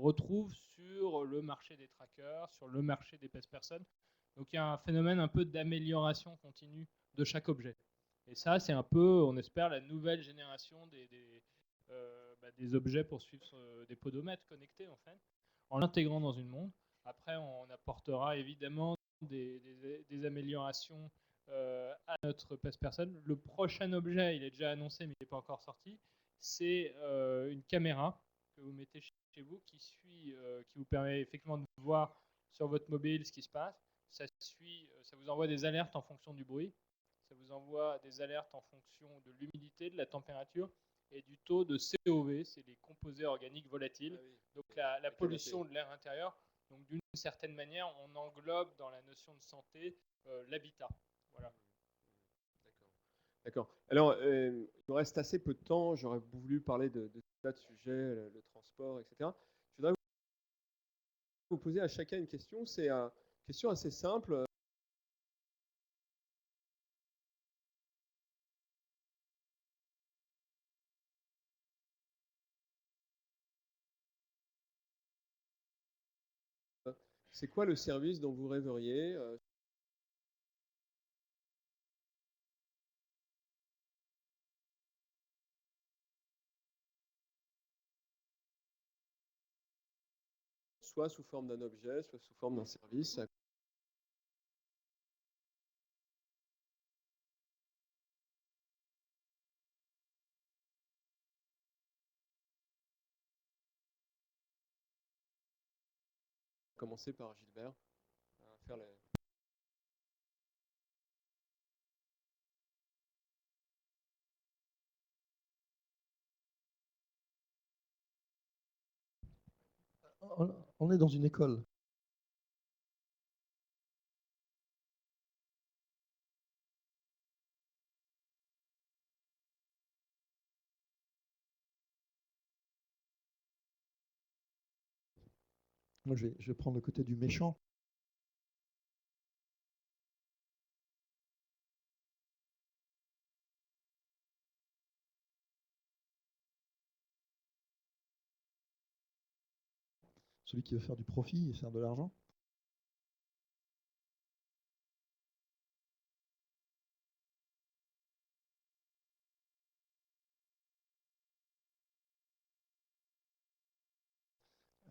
retrouve sur le marché des trackers, sur le marché des personnes. Donc il y a un phénomène un peu d'amélioration continue de chaque objet. Et ça, c'est un peu, on espère, la nouvelle génération des objets pour suivre des podomètres connectés, en fait, en l'intégrant dans une montre. Après, on apportera évidemment des améliorations à notre personne. Le prochain objet, il est déjà annoncé, mais il n'est pas encore sorti. C'est une caméra que vous mettez chez vous qui vous permet effectivement de voir sur votre mobile ce qui se passe. Ça vous envoie des alertes en fonction du bruit. Ça vous envoie des alertes en fonction de l'humidité, de la température et du taux de COV, c'est les composés organiques volatiles. Ah oui. Donc la pollution de l'air intérieur. Donc d'une certaine manière, on englobe dans la notion de santé l'habitat. Voilà. D'accord. Alors, il nous reste assez peu de temps. J'aurais voulu parler de tas de sujets, le transport, etc. Je voudrais vous poser à chacun une question. C'est une question assez simple. C'est quoi le service dont vous rêveriez soit sous forme d'un objet, soit sous forme d'un service? commencer par Gilbert à faire les... On est dans une école. Moi, je vais prendre le côté du méchant. Celui qui veut faire du profit et faire de l'argent.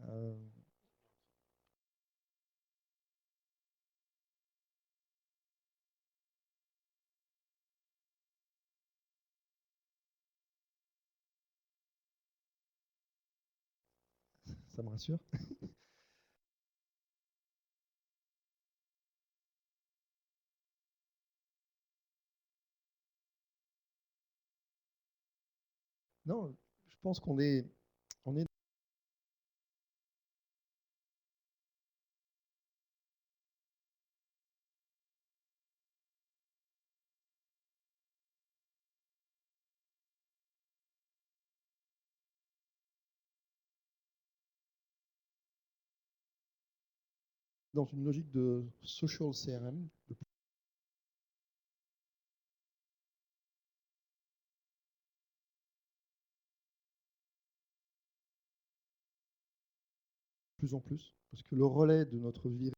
Euh, Ça me rassure. Non, je pense on est dans une logique de social CRM, de plus en plus, parce que le relais de notre vie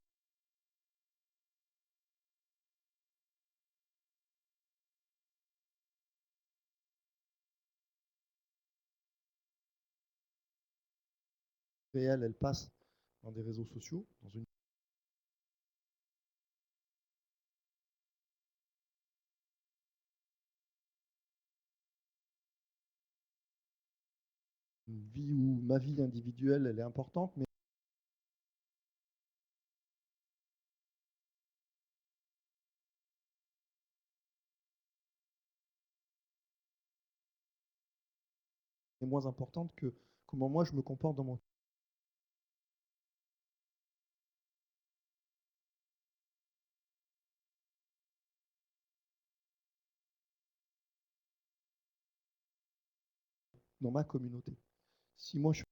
réelle, elle passe dans des réseaux sociaux, dans une vie où ma vie individuelle, elle est importante, mais est moins importante que comment moi je me comporte dans mon... dans ma communauté. Si moi je suis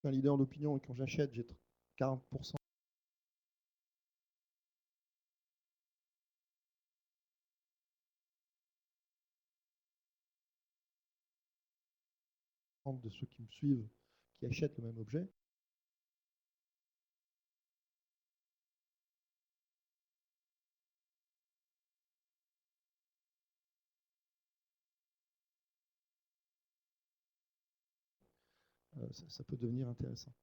un leader d'opinion et quand j'achète, j'ai 40% de ceux qui me suivent qui achètent le même objet, ça peut devenir intéressant.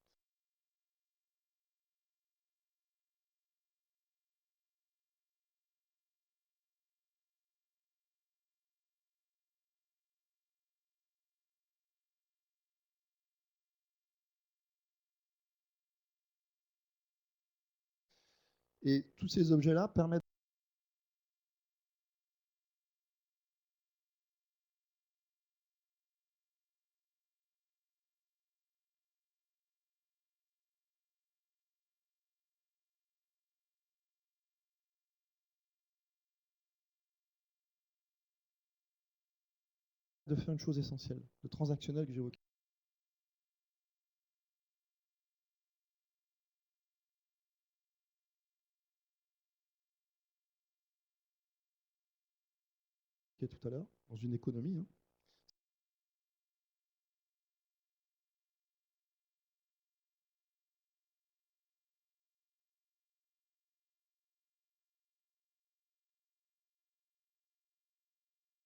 Et tous ces objets-là permettent de faire une chose essentielle, le transactionnel que j'évoquais. Tout à l'heure, dans une économie, hein.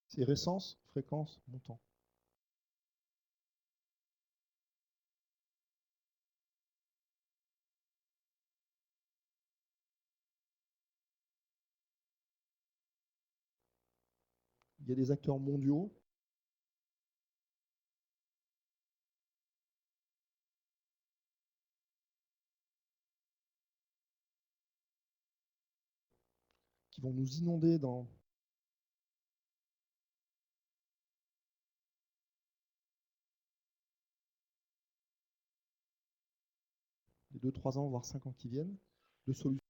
C'est récence, fréquence, montant. il y a des acteurs mondiaux qui vont nous inonder dans les 2, 3 ans, voire 5 ans qui viennent, de solutions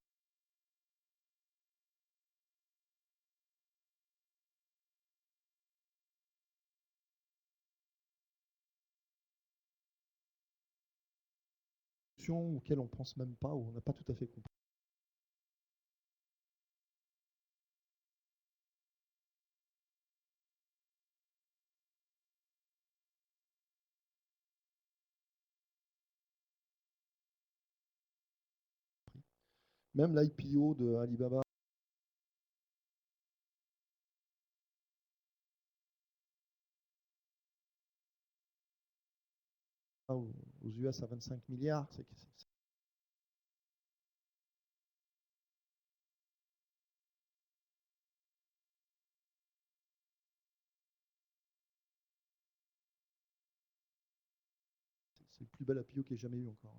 auxquelles on ne pense même pas, ou on n'a pas tout à fait compris. Même l'IPO de Alibaba aux US à 25 milliards, c'est le plus bel IPO qu'il y ait jamais eu encore.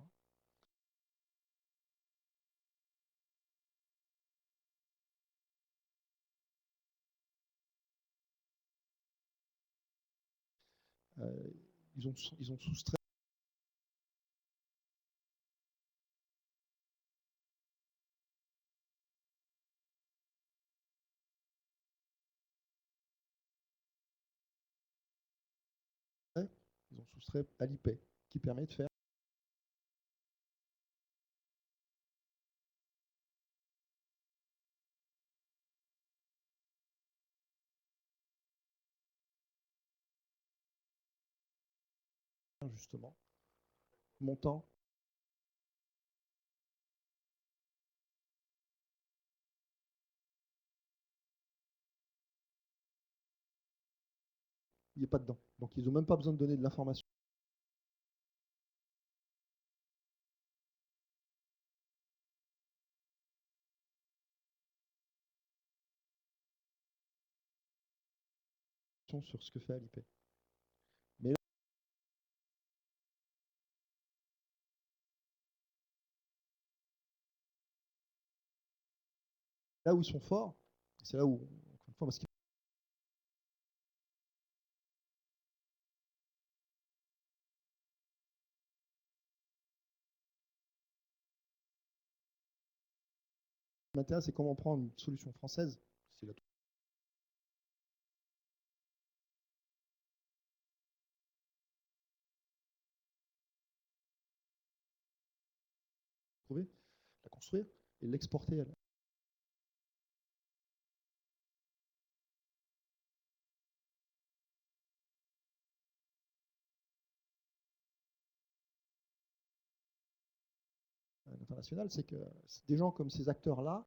Ils ont soustrait Alipay, qui permet de faire justement montant. Il n'est pas dedans. Donc ils n'ont même pas besoin de donner de l'information. Sur ce que fait Alipay. Mais là où ils sont forts, c'est là où, encore une fois, parce qu'ils m'intéresse, c'est comment prendre une solution française. C'est la trouver, la construire et l'exporter. À l'international, c'est que des gens comme ces acteurs-là